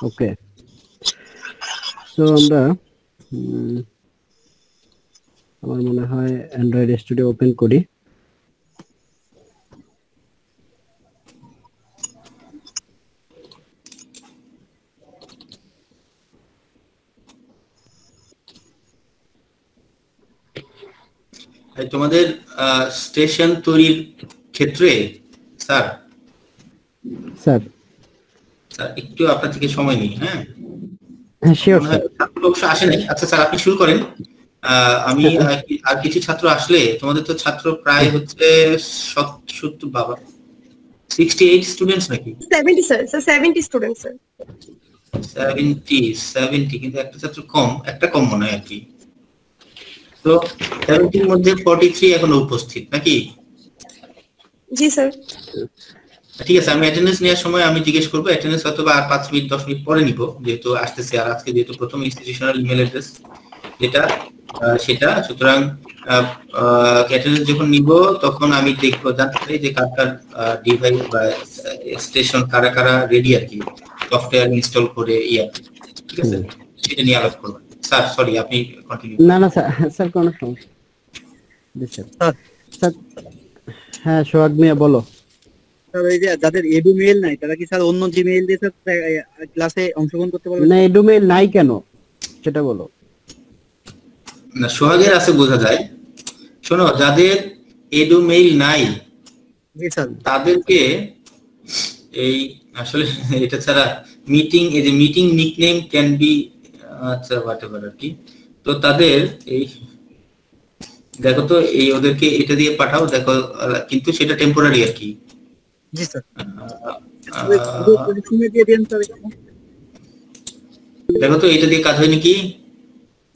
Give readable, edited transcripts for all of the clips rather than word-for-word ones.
ওকে, so আমরা উম, আমার মনে হয় অ্যান্ড্রয়েড স্টুডিও ওপেন করি। তোমাদের স্টেশন তৈরির ক্ষেত্রে স্যার স্যার স্যার একটু আপনার থেকে সময় নিই। হ্যাঁ, হ্যাঁ শিওর মনে হয় স্যার। ছাত্র অবশ্য আসে নাই। আচ্ছা স্যার, আপনি শুরু করেন। আমি আর কিছু ছাত্র আসলে, তোমাদের তো ছাত্র প্রায় হচ্ছে 70 বাবা 68 স্টুডেন্টস নাকি? 70 স্যার, 70 স্টুডেন্ট স্যার। 70 কিন্তু একটা ছাত্র কম, একটা কম মনে হয় আর কি। তো 70 এর মধ্যে 43 এখনো উপস্থিত নাকি? জি স্যার। ঠিক আছে, আমি অ্যাটেন্ডেন্স নেওয়ার সময় আমি জিজ্ঞেস করবো। অ্যাটেন্ডেন্স হয়তো আর 5 মিনিট 10 মিনিট পরে নিব, যেহেতু আসতেছে। আর আজকে যেহেতু প্রথম ইনস্টিটিউশনাল ইমেল অ্যাড্রেস যেটা সেটা, সুতরাং অ্যাটেন্ডেন্স যখন নিব তখন আমি দেখবো, জানতে চাই যে কার কার ডিভাইস বা স্টেশন কারা কারা রেডি আর কি, সফটওয়্যার ইনস্টল করে ঠিক আছে, সেটা নিয়ে আলাপ করবো। স্যার সরি, আপনি কন্টিনিউ। না না স্যার, স্যার কোনো সমস্যা জি স্যার। স্যার হ্যাঁ সোহাগ মিয়া বলো। স্যার এই যে যাদের এডু মেইল নাই তারা কি স্যার অন্য জিমেইল দিয়ে স্যার ক্লাসে অংশগ্রহণ করতে পারবে? না এডু মেইল নাই কেন সেটা বলো। না, সোহাগের আছে বোঝা যায়। শোনো, যাদের এডু মেইল নাই তাদেরকে এই আসলে এটা ছাড়া মিটিং, এই যে মিটিং নিকনেম ক্যান বি, আচ্ছা হোয়াটএভার আর কি। তো তাদের এই দেখো তো, এই ওদেরকে এটা দিয়ে পাঠাও দেখো, কিন্তু সেটা টেম্পোরারি আর কি। জি স্যার। দেখো তো এটা দিয়ে কাজ হয় নাকি?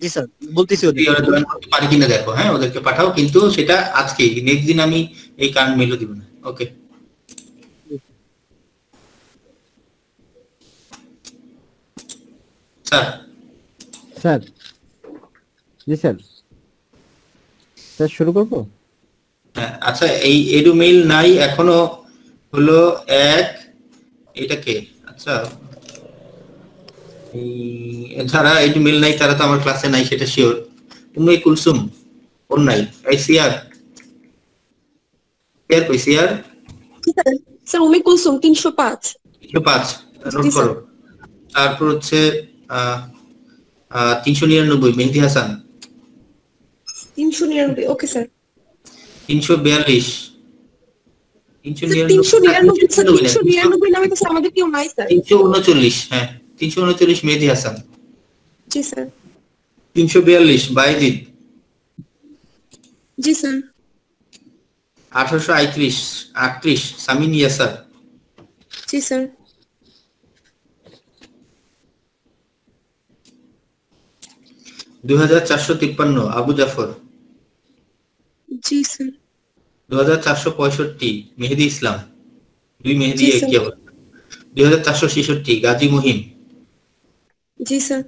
জি স্যার বলতেছি ওরা জয়েন করতে পারি কিনা দেখো। হ্যাঁ, ওদেরকে পাঠাও, কিন্তু সেটা আজকেই, নেক্সট দিন আমি এই কারেন্ট মেইলও দিব না। Okay sir. স্যার জি স্যার, স্যার শুরু করবো। হ্যাঁ আচ্ছা, এই এডু মেইল নাই এখনো হলো এক, এটা কে? আচ্ছা, যারা এডু মেইল নাই তারা তো আমার ক্লাসে নাই, সেটা শিওর। উম্মে কুলসুম ওর নাই। এই সিয়ার কই? সিয়ার স্যার উম্মে কুলসুম 305 নোট করো। তারপর হচ্ছে 399 মেহেদি হাসান। 399 okay sir. 342 399 নামে তো আমাদের কেউ নাই স্যার। 339 হ্যাঁ 339 মেহেদি হাসান। জি স্যার। 342 বাইজিদ। জি স্যার। 1838 সামিন ইয়াসার। জি স্যার। 2453 আবু জাফর। জি স্যার। 2465 মেহেদি ইসলাম। দুই মেহেদি কি অবস্থা। 2466 গাজী মুহিম। জি স্যার।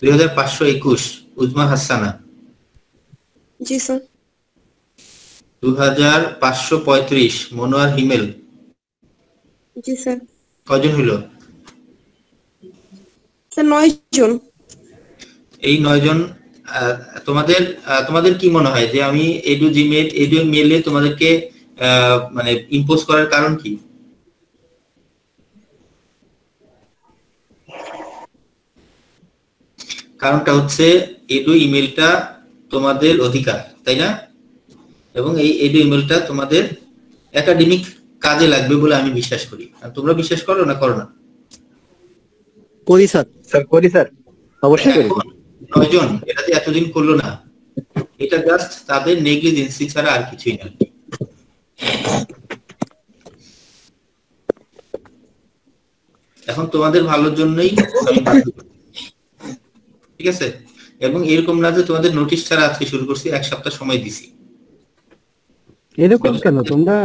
2521 উজমা হাসানা। জি স্যার। 2535 মনোয়ার হিমেল। জি স্যার। কয়জন হলো? স্যার 9 জন। এই 9 জন। তোমাদের কি মনে হয় যে আমি এডু মেইলে তোমাদেরকে মানে ইম্পোজ করার কারণ কি? কারণটা হচ্ছে এডু ইমেলটা তোমাদের অধিকার, তাই না? এবং এই এডু ইমেলটা তোমাদের একাডেমিক কাজে লাগবে বলে আমি বিশ্বাস করি। তোমরা বিশ্বাস করো না করো না? করি স্যার। স্যার করি স্যার, অবশ্যই করি। 9 জন এটা যে এতদিন করলো না, এটা জাস্ট তাদের নেগলিজেন্সি ছাড়া আর কিছুই না। এখন তোমাদের ভালোর জন্যই আমি ঠিক আছে। এবং এরকম না যে তোমাদের নোটিশ ছাড়া আজকে শুরু করছি, এক সপ্তাহ সময় দিছি। এরকম কেন তোমরা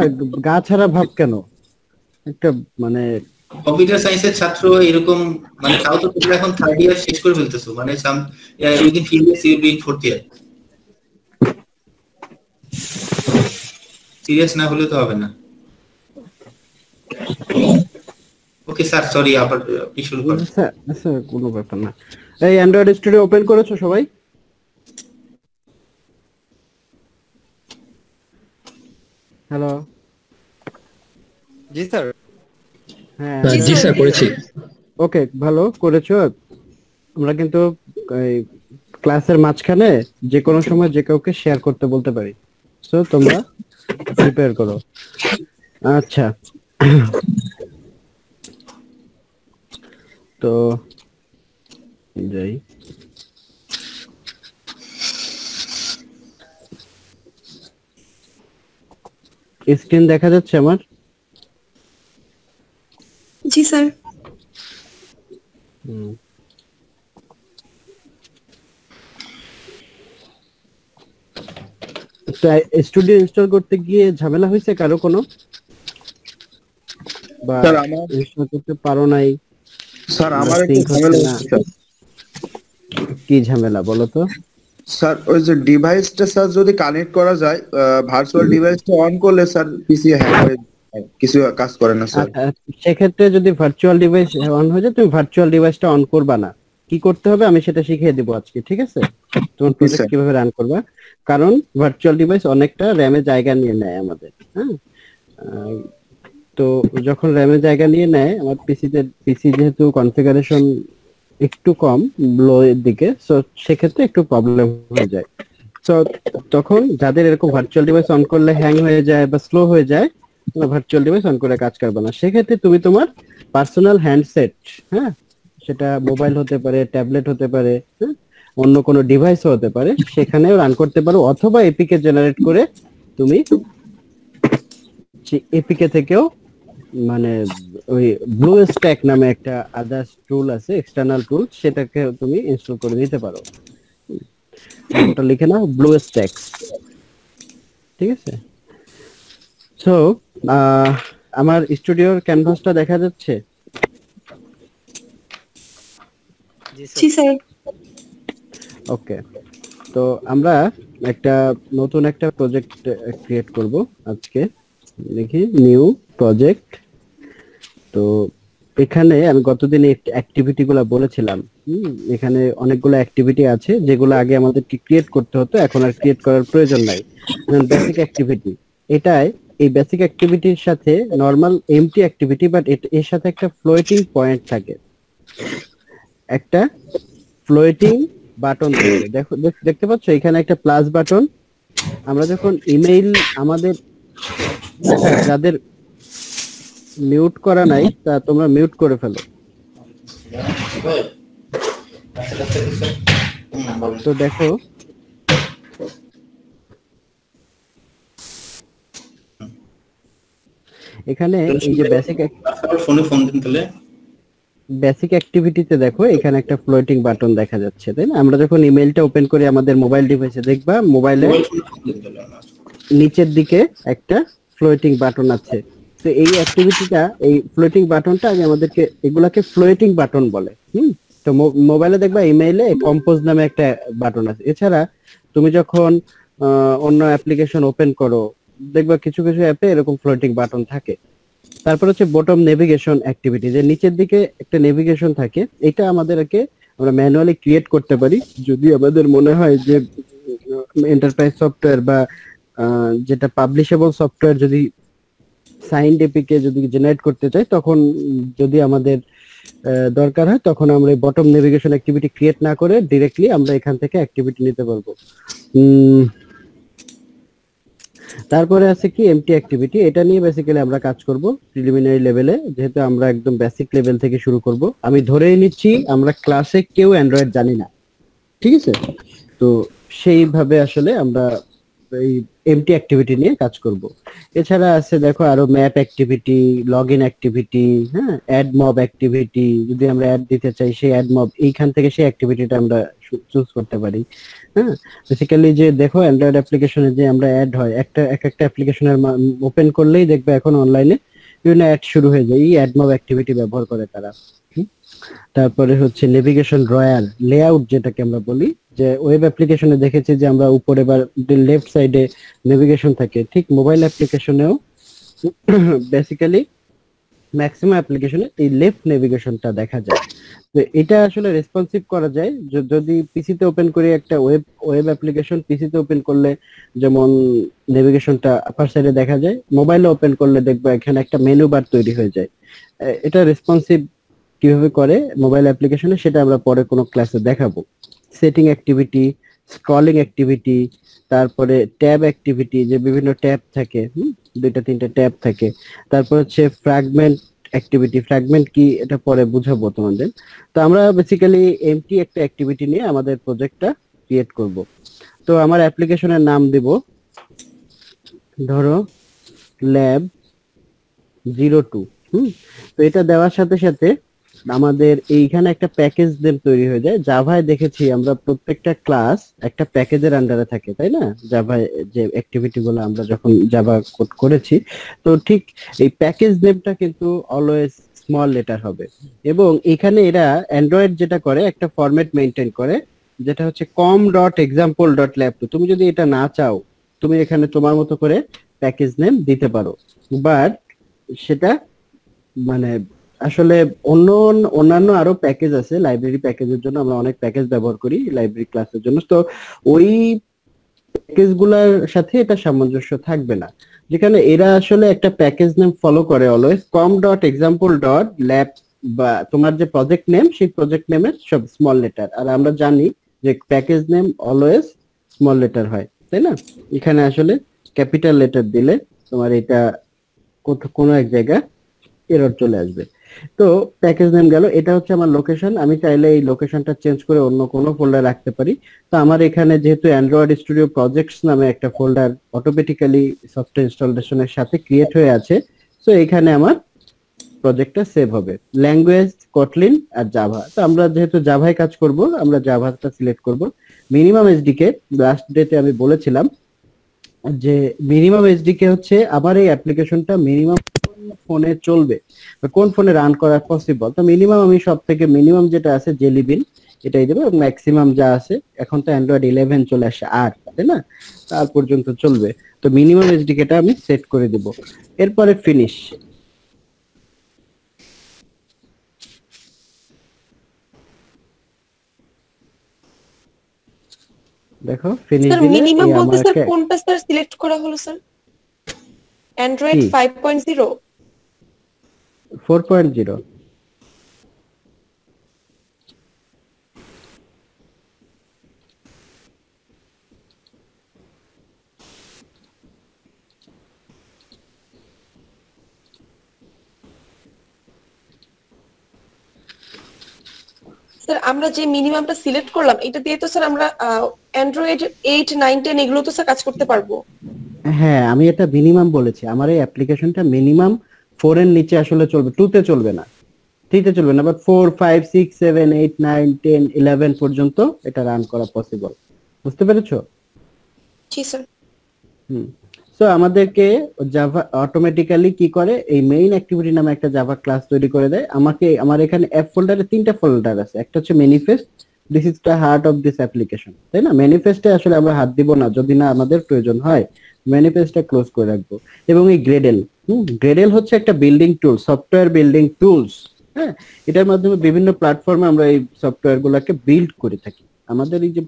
গা ছাড়া ভাব কেন? একটা মানে কম্পিউটার সায়েন্সের ছাত্র এরকম, মানে তাও তো তোমরা এখন থার্ড ইয়ার শেষ করে ফেলতেছো, মানে some within few years you being fourth year. Serious না হলে তো হবে না। ওকে স্যার, সরি, আবার আপনি শুরু করেন। আচ্ছা আচ্ছা, কোনো ব্যাপার না। এই অ্যান্ড্রয়েড স্টুডিও ওপেন করেছো সবাই? হ্যালো, জি স্যার। হ্যাঁ জি স্যার করেছি। ওকে, ভালো করেছো। আমরা কিন্তু এই ক্লাসের মাঝখানে যে কোনো সময় যে কাউকে শেয়ার করতে বলতে পারি, সো তোমরা প্রিপেয়ার করো। আচ্ছা, তো যাই। স্ক্রিন দেখা যাচ্ছে আমার? জি স্যার। হুম। স্টুডিও ইনস্টল করতে গিয়ে ঝামেলা হয়েছে কারো কোনো, বা স্যার আমার ইনস্টল করতে পারো নাই? স্যার বা আমার একটু sync হচ্ছে ঝামেলা না? হচ্ছে স্যার। কি ঝামেলা বলো তো? স্যার ওই যে ডিভাইসটা স্যার যদি কানেক্ট করা যায়, ভার্চুয়াল ডিভাইসটা অন করলে স্যার পিসি হ্যাং হয়ে যায়, কিছু কাজ করে না স্যার। আচ্ছা, সেক্ষেত্রে যদি ভার্চুয়াল ডিভাইস অন হয়ে যায়, তুমি ভার্চুয়াল ডিভাইসটা অন করবা না। কি করতে হবে আমি সেটা শিখিয়ে দিব আজকে, ঠিক আছে? তোমার প্রজেক্ট স্যার। কিভাবে রান করবা, কারণ ভার্চুয়াল ডিভাইস অনেকটা র্যামে জায়গা নিয়ে নেয় আমাদের, হ্যাঁ। আহ, তো যখন র্যামে জায়গা নিয়ে নেয় আমার পিসি যেহেতু কনফিগারেশন একটু কম, লো এর দিকে, সো সেক্ষেত্রে একটু প্রবলেম হয়ে যায়। সো তখন যাদের এরকম ভার্চুয়াল ডিভাইস অন করলে হ্যাং হয়ে যায় বা স্লো হয়ে যায়, তোমরা ভার্চুয়াল ডিভাইস অন করে কাজ করবে না। সেক্ষেত্রে তুমি তোমার পার্সোনাল হ্যান্ডসেট, হ্যাঁ, সেটা মোবাইল হতে পারে, ট্যাবলেট হতে পারে, হ্যাঁ, অন্য কোনো ডিভাইসও হতে পারে, সেখানেও রান করতে পারো। অথবা এপিকে জেনারেট করে তুমি এপিকে থেকেও, মানে ওই ব্লু স্ট্যাক নামে একটা আদার্স টুল আছে, এক্সটার্নাল টুল, সেটাকে তুমি ইনস্টল করে নিতে পারো। ওটা লিখে নাও, ব্লু স্ট্যাক, ঠিক আছে? সো আমার স্টুডিওর ক্যানভাসটা দেখা যাচ্ছে? জি স্যার। ওকে, তো আমরা নতুন একটা প্রজেক্ট ক্রিয়েট করব আজকে। দেখি, নিউ প্রজেক্ট। তো এখানে আমি গতদিন অ্যাক্টিভিটি গুলা বলেছিলাম, এখানে অনেকগুলো অ্যাক্টিভিটি আছে যেগুলো আগে আমাদেরকে ক্রিয়েট করতে হতো, এখন আর ক্রিয়েট করার প্রয়োজন নাই। বেসিক অ্যাক্টিভিটি, এটাই, এই বেসিক অ্যাক্টিভিটির সাথে নরমাল এমটি অ্যাক্টিভিটি, বাট এর সাথে একটা ফ্লোটিং পয়েন্ট থাকে, একটা ফ্লোটিং বাটন থাকে। দেখো, দেখতে পাচ্ছ এখানে একটা প্লাস বাটন। আমরা যখন ইমেইল, আমাদের যাদের মিউট করা নাই তা তোমরা মিউট করে ফেলো। তো দেখো এখানে এই যে ফোনে ফোন দিন তাহলে। বেসিক অ্যাক্টিভিটিতে দেখো এখানে একটা ফ্লোটিং বাটন দেখা যাচ্ছে, তাই না? আমরা যখন ইমেইলটা ওপেন করি আমাদের মোবাইল ডিভাইসে, দেখবা মোবাইলে নিচের দিকে একটা ফ্লোটিং বাটন আছে। তো এই অ্যাক্টিভিটিটা, এই ফ্লোটিং বাটনটা আগে আমাদেরকে, এগুলাকে ফ্লোটিং বাটন বলে। তো মোবাইলে দেখবা ইমেইলে কম্পোজ নামে একটা বাটন আছে। এছাড়া তুমি যখন অন্য অ্যাপ্লিকেশন ওপেন করো, দেখবা কিছু কিছু অ্যাপে এরকম ফ্লোটিং বাটন থাকে। তারপর হচ্ছে বটম নেভিগেশন অ্যাক্টিভিটি, যে নিচের দিকে একটা নেভিগেশন থাকে। এটা আমাদেরকে আমরা ম্যানুয়ালি ক্রিয়েট করতে পারি যদি আমাদের মনে হয় যে এন্টারপ্রাইজ সফটওয়্যার বা যেটা পাবলিশেবল সফটওয়্যার যদি সাইন্ড এপিকে যদি জেনারেট করতে চাই, তখন যদি আমাদের দরকার হয়, তখন আমরা এই বটম নেভিগেশন অ্যাক্টিভিটি ক্রিয়েট না করে ডিরেক্টলি আমরা এখান থেকে অ্যাক্টিভিটি নিতে পারবো। তারপরে আছে কি এমটি অ্যাক্টিভিটি, এটা নিয়ে বেসিক্যালি আমরা কাজ করব প্রিলিমিনারি লেভেলে, যেহেতু আমরা একদম বেসিক লেভেল থেকে শুরু করব। আমি ধরেই নিচ্ছি আমরা ক্লাসে কেউ অ্যান্ড্রয়েড জানি না, ঠিক আছে? তো সেইভাবে আসলে আমরা এই এমটি অ্যাক্টিভিটি নিয়ে কাজ করব। এছাড়া আছে দেখো আরো ম্যাপ অ্যাক্টিভিটি, লগইন অ্যাক্টিভিটি, হ্যাঁ, অ্যাড মব অ্যাক্টিভিটি, যদি আমরা অ্যাড দিতে চাই সেই অ্যাড মব, এইখান থেকে সেই অ্যাক্টিভিটিটা আমরা চুজ করতে পারি। হ্যাঁ, বেসিক্যালি যে দেখো অ্যান্ড্রয়েড অ্যাপ্লিকেশনে যে আমরা অ্যাড হয়, একটা অ্যাপ্লিকেশনের ওপেন করলেই দেখবে এখন অনলাইনে বিভিন্ন অ্যাড শুরু হয়ে যায়, এই অ্যাড মব অ্যাক্টিভিটি ব্যবহার করে তারা। তারপরে হচ্ছে নেভিগেশন ড্রয়ার, লেআউট যেটাকে আমরা বলি, যে ওয়েব অ্যাপ্লিকেশনে দেখেছি যে আমরা উপরে বা লেফট সাইডে নেভিগেশন থাকে, ঠিক মোবাইল অ্যাপ্লিকেশনেও বেসিক্যালি ম্যাক্সিমাম অ্যাপ্লিকেশনে এই লেফট নেভিগেশনটা দেখা যায়। তো এটা আসলে রেসপন্সিভ করা যায় যদি পিসিতে ওপেন করি একটা ওয়েব অ্যাপ্লিকেশন, পিসিতে ওপেন করলে যেমন নেভিগেশনটা আপার সাইডে দেখা যায়, মোবাইলে ওপেন করলে দেখবো এখানে একটা মেনু বার তৈরি হয়ে যায়। এটা রেসপন্সিভ কিভাবে করে মোবাইল অ্যাপ্লিকেশনে সেটা আমরা পরে কোনো ক্লাসে দেখাবো। সেটিং অ্যাক্টিভিটি, স্ক্রলিং অ্যাক্টিভিটি, তারপরে ট্যাব অ্যাক্টিভিটি, যে বিভিন্ন ট্যাব থাকে, দুইটা তিনটা ট্যাব থাকে। তারপর হচ্ছে ফ্র্যাগমেন্ট অ্যাক্টিভিটি। ফ্র্যাগমেন্ট কি এটা পরে বুঝাবো তোমাদের। তো আমরা বেসিক্যালি এমটি একটা অ্যাক্টিভিটি নিয়ে আমাদের প্রজেক্টটা ক্রিয়েট করব। তো আমার অ্যাপ্লিকেশনের নাম দেব ধরো lab02। তো এটা দেওয়ার সাথে সাথে আমাদের এইখানে একটা প্যাকেজ নেম তৈরি হয়ে যায়। জাভায় দেখেছি আমরা প্রত্যেকটা ক্লাস একটা প্যাকেজের আন্ডারে থাকে, তাই না? জাভায় যে অ্যাক্টিভিটি গুলো আমরা যখন জাভা কোড করেছি, তো ঠিক এই প্যাকেজ নেমটা কিন্তু অলওয়েজ স্মল লেটার হবে। এবং এখানে এরা অ্যান্ড্রয়েড যেটা করে একটা ফরম্যাট মেইনটেইন করে, যেটা হচ্ছে com.example.lab2। তুমি যদি এটা না চাও, তুমি এখানে তোমার মতো করে প্যাকেজ নেম দিতে পারো, বাট সেটা মানে আসলে অন্যান্য আরো প্যাকেজ আছে লাইব্রেরি প্যাকেজের জন্য। আমরা অনেক প্যাকেজ ব্যবহার করি লাইব্রেরি ক্লাসের জন্য, তো ওই প্যাকেজ গুলার সাথে এটা সামঞ্জস্য থাকবে না। যেখানে এরা আসলে একটা প্যাকেজ নেম ফলো করে অলওয়েজ com.example.lab, বা তোমার যে প্রজেক্ট নেম সেই প্রজেক্ট নেমের সব স্মল লেটার। আর আমরা জানি যে package name always small letter হয়, তাই না? এখানে আসলে ক্যাপিটাল লেটার দিলে তোমার এটা কোনো এক জায়গায় এরর চলে আসবে। তো প্যাকেজ নেম গেল, এটা হচ্ছে আমার লোকেশন। আমি চাইলে এই লোকেশনটা চেঞ্জ করে অন্য কোনো ফোল্ডার রাখতে পারি। তো আমার এখানে যেহেতু অ্যান্ড্রয়েড স্টুডিও প্রজেক্টস নামে একটা ফোল্ডার অটোমেটিক্যালি সফটওয়্যার ইনস্টলেশনের সাথে ক্রিয়েট হয়ে আছে, সো এখানে আমার প্রজেক্টটা সেভ হবে। ল্যাঙ্গুয়েজ কটলিন আর জাভা। তো আমরা যেহেতু জাভায় কাজ করব, আমরা জাভাটা সিলেক্ট করব। মিনিমাম এসডিকে লাস্ট ডেতে আমি বলেছিলাম যে মিনিমাম এসডিকে হচ্ছে আমার এই অ্যাপ্লিকেশনটা মিনিমাম ফোনে চলবে, কোন ফোনে রান করা পসিবল। তো মিনিমাম আমি সব থেকে মিনিমাম যেটা আছে জেলি বিন এটাই দেবো, এবং ম্যাক্সিমাম যা আছে, এখন তো অ্যান্ড্রয়েড 11 চলে আসে 8, তাই না? তার পর্যন্ত চলবে। তো মিনিমাম এসডিকেটা আমি সেট করে দেব। এরপরে ফিনিশ। দেখো ফিনিশ স্যার দিলে মিনিমাম এই বলতে স্যার আমাকে কোনটা স্যার সিলেক্ট করা হলো স্যার? অ্যান্ড্রয়েড কি? 5.0? 4.0। স্যার আমরা যে মিনিমামটা সিলেক্ট করলাম এটা দিয়ে তো স্যার আমরা অ্যান্ড্রয়েড 8, 9, 10 এগুলো তো স্যার কাজ করতে পারবো। হ্যাঁ, আমি এটা মিনিমাম বলেছি। আমার এই অ্যাপ্লিকেশনটা মিনিমাম 4 এর নিচে আসলে চলবে, 2 তে চলবে না, 3 তে চলবে না, বাট 4, 5, 6, 7, 8, 9, 10, 11 পর্যন্ত এটা রান করা পসিবল। বুঝতে পেরেছো? জি স্যার। সো আমাদেরকে জাভা অটোমেটিক্যালি কি করে, এই মেইন অ্যাক্টিভিটি নামে একটা জাভা ক্লাস তৈরি করে দেয় আমাকে। আমার এখানে অ্যাপ ফোল্ডারে 3টা ফোল্ডার আছে। একটা হচ্ছে manifest, this is the heart of this application, তাই না? ম্যানিফেস্টে আসলে আমরা হাত দিব না যদি না আমাদের প্রয়োজন হয়, ম্যানিফেস্টটা ক্লোজ করে রাখবো। এবং এই গ্রেডেল, গ্রেডেল হচ্ছে একটা বিল্ডিং টুল, সফটওয়্যার বিল্ডিং টুলস। হ্যাঁ, এটার মাধ্যমে বিভিন্ন প্ল্যাটফর্মে আমরা এই সফটওয়্যার গুলাকে বিল্ড করে থাকি। আমাদের এই যে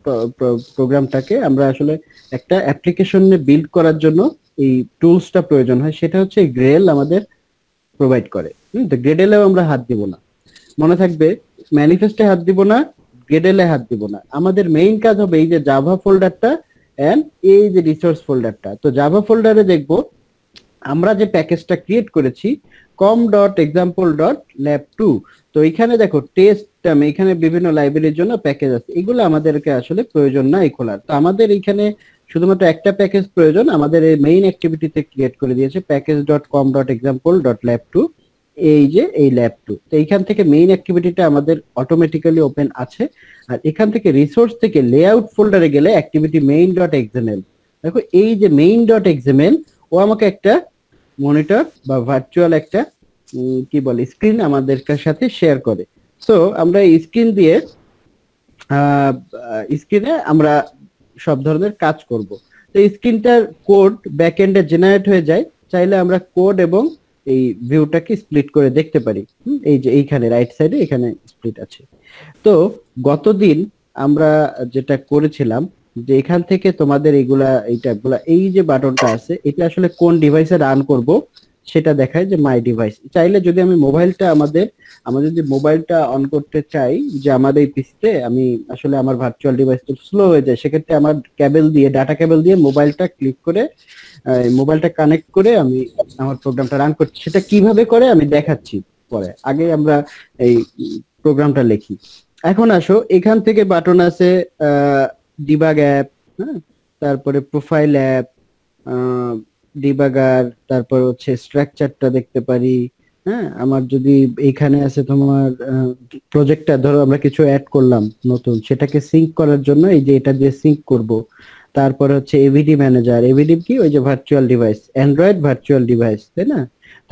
প্রোগ্রামটাকে আমরা আসলে একটা অ্যাপ্লিকেশনে বিল্ড করার জন্য এই টুলসটা প্রয়োজন হয়, সেটা হচ্ছে গ্রেডেল আমাদের প্রোভাইড করে। তো গ্রেডেলেও আমরা হাত দিব না, মনে থাকবে। ম্যানিফেস্টে হাত দিব না, গ্রেডেলে হাত দিব না। আমাদের মেইন কাজ হবে এই যে জাভা ফোল্ডারটা এন্ড এই যে রিসোর্স ফোল্ডারটা। তো জাভা ফোল্ডারে দেখবো আমরা যে প্যাকেজটা ক্রিয়েট করেছি com.example.lab2। তো এখানে দেখো টেস্ট, এখানে বিভিন্ন লাইব্রেরির জন্য প্যাকেজ আছে, এগুলো আমাদেরকে আসলে প্রয়োজন নাই খোলার। তো আমাদের এখানে শুধুমাত্র একটা প্যাকেজ প্রয়োজন, আমাদের এই মেইন অ্যাক্টিভিটিতে ক্রিয়েট করে দিয়েছে package.com.example.lab2, এই যে এই lab2। তো এইখান থেকে মেইন অ্যাক্টিভিটিটা আমাদের অটোমেটিক্যালি ওপেন আছে। আর এখান থেকে রিসোর্স থেকে লেআউট ফোল্ডারে গেলে অ্যাক্টিভিটি main.xml, দেখো এই যে main.xml ও আমাকে একটা মনিটর বা ভার্চুয়াল একটা কি বলে স্ক্রিন আমাদের সাথে শেয়ার করে। সো আমরা এই স্ক্রিন দিয়ে স্ক্রিনে আমরা সব ধরনের কাজ করব। তো স্ক্রিনটার কোড ব্যাকএন্ডে জেনারেট হয়ে যায়। চাইলে আমরা কোড এবং এই ভিউটাকে স্প্লিট করে দেখতে পারি। এই যে এইখানে রাইট সাইডে এখানে স্প্লিট আছে। তো গতদিন আমরা যেটা করেছিলাম যে এখান থেকে তোমাদের এইগুলা এই যে বাটনটা আছে এটা আসলে কোন ডিভাইসে রান করব সেটা দেখায় যে মাই ডিভাইস। চাইলে যদি আমি মোবাইলটা আমাদের যদি মোবাইলটা অন করতে চাই যে আমাদের এই পিসিতে আমি আসলে আমার ভার্চুয়াল ডিভাইসটা স্লো হয়ে যায়, সেক্ষেত্রে আমার কেবল দিয়ে ডাটা কেবল দিয়ে মোবাইলটা ক্লিক করে মোবাইলটা কানেক্ট করে আমি আমার প্রোগ্রামটা রান করছি। সেটা কিভাবে করে আমি দেখাচ্ছি পরে, আগে আমরা এই প্রোগ্রামটা লিখি। এখন আসো এখান থেকে বাটন আছে ডিবাগ অ্যাপ, হ্যাঁ, তারপরে প্রোফাইল অ্যাপ, ডিবাগার, তারপর হচ্ছে স্ট্রাকচারটা দেখতে পারি। হ্যাঁ, আমার যদি এইখানে আছে তোমার প্রজেক্টটা, ধরো আমরা কিছু অ্যাড করলাম নতুন, সেটাকে সিঙ্ক করার জন্য এই যে এটা দিয়ে সিঙ্ক করব। তারপর হচ্ছে এভিডি ম্যানেজার, এভিডি কি ওই যে virtual device, Android virtual device, তাই না?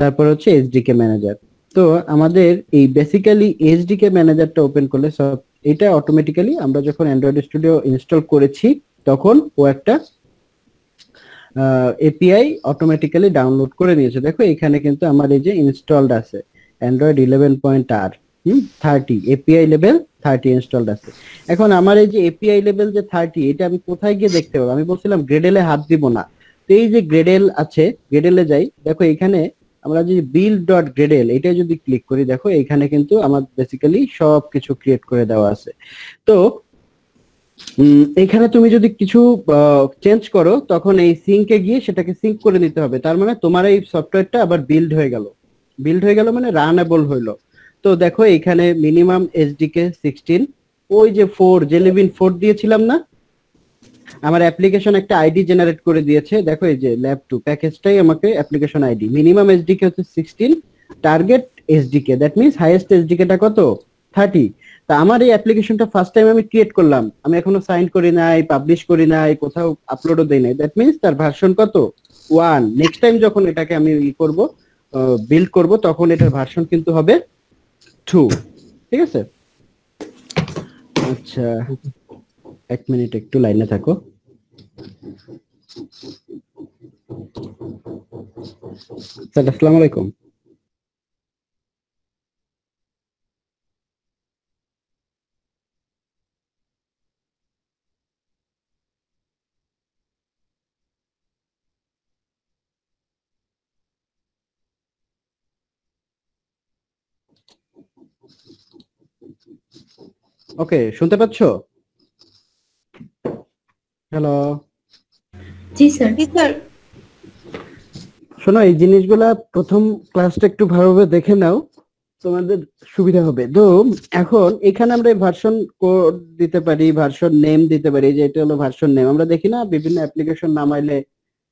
তারপর হচ্ছে এসডিকে ম্যানেজার। তো আমাদের এই বেসিক্যালি এসডিকে ম্যানেজারটা ওপেন করলে সব এটা অটোমেটিক্যালি আমরা যখন অ্যান্ড্রয়েড স্টুডিও ইনস্টল করেছি তখন ও একটা এপিআই অটোমেটিক্যালি ডাউনলোড করে নিয়েছে। দেখো এখানে কিন্তু আমার এই যে ইনস্টলড আছে Android 11.r 30 API level 30 installed আছে। এখন আমার এই যে এপিআই লেভেল যে 30 এটা আমি কোথায় গিয়ে দেখতে পাবো? আমি বলছিলাম গ্রেডেলে হাত দিব না, তো এই যে গ্রেডেল আছে, গ্রেডেলে যাই, দেখো এখানে আমরা যে build.gradle এটা যদি ক্লিক করি, দেখো এখানে কিন্তু আমার বেসিক্যালি সব কিছু ক্রিয়েট করে দেওয়া আছে। তো এখানে তুমি যদি কিছু চেঞ্জ করো তখন এই সিঙ্কে গিয়ে সেটাকে সিঙ্ক করে নিতে হবে। তার মানে তোমার এই সফটওয়্যারটা আবার বিল্ড হয়ে গেল মানে রানেবল হইলো। তো দেখো এখানে মিনিমাম এসডিকে 16, ওই যে 4 জেলিবিন 4 দিয়েছিলাম না, আমার অ্যাপ্লিকেশন একটা আইডি জেনারেট করে দিয়েছে। দেখো এই যে ল্যাব 2 প্যাকেজটাই আমাকে অ্যাপ্লিকেশন আইডি, মিনিমাম এসডিকে হচ্ছে 16, target SDK that means highest এসডিকেটা কত 30। তা আমার এই অ্যাপ্লিকেশনটা ফার্স্ট টাইম আমি ক্রিয়েট করলাম, আমি এখনো সাইন করি নাই, পাবলিশ করি নাই, কোথাও আপলোডও দেই নাই, দ্যাট মিন্স তার ভার্সন কত 1। নেক্সট টাইম যখন এটাকে আমি করব বিল্ড করব তখন এটার ভার্সন কিন্তু হবে 2। ঠিক আছে, আচ্ছা এক মিনিট একটু লাইনে থাকো। স্যার আসসালামু আলাইকুম। ওকে, শুনতে পাচ্ছো? হ্যালো, জি স্যার। জি স্যার। শোনো এই জিনিসগুলা প্রথম ক্লাসটা একটু ভালোভাবে দেখে নাও, তোমাদের সুবিধা হবে। তো এখন এখানে আমরা ভার্সন কোড দিতে পারি, ভার্সন নেম দিতে পারি, যে এটা হলো ভার্সন নেম। আমরা দেখি না বিভিন্ন অ্যাপ্লিকেশন নামাইলে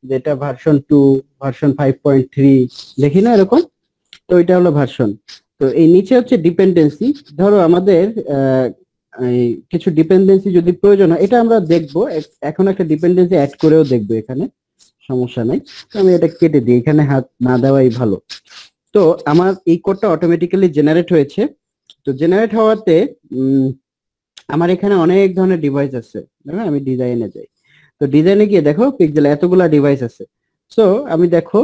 যেটা ভার্সন 2, ভার্সন 5.3 দেখি না এরকম, তো এটা হলো ভার্সন। তো এই নিচে হচ্ছে ডিপেন্ডেন্সি। ধরো আমাদের এই কিছু ডিপেন্ডেন্সি যদি প্রয়োজন হয় এটা আমরা দেখবো, এখন একটা ডিপেন্ডেন্সি অ্যাড করেও দেখবো, এখানে সমস্যা নাই। তো আমি এটা কেটে দিই, এখানে হাত না দেওয়াই ভালো। তো আমার এই কোডটা অটোমেটিক্যালি জেনারেট হয়েছে। তো জেনারেট হওয়াতে আমার এখানে অনেক ধরনের ডিভাইস আছে। দেখো আমি ডিজাইনে যাই, তো ডিজাইনে গিয়ে দেখো পিক্সেল এতগুলা ডিভাইস আছে। সো আমি দেখো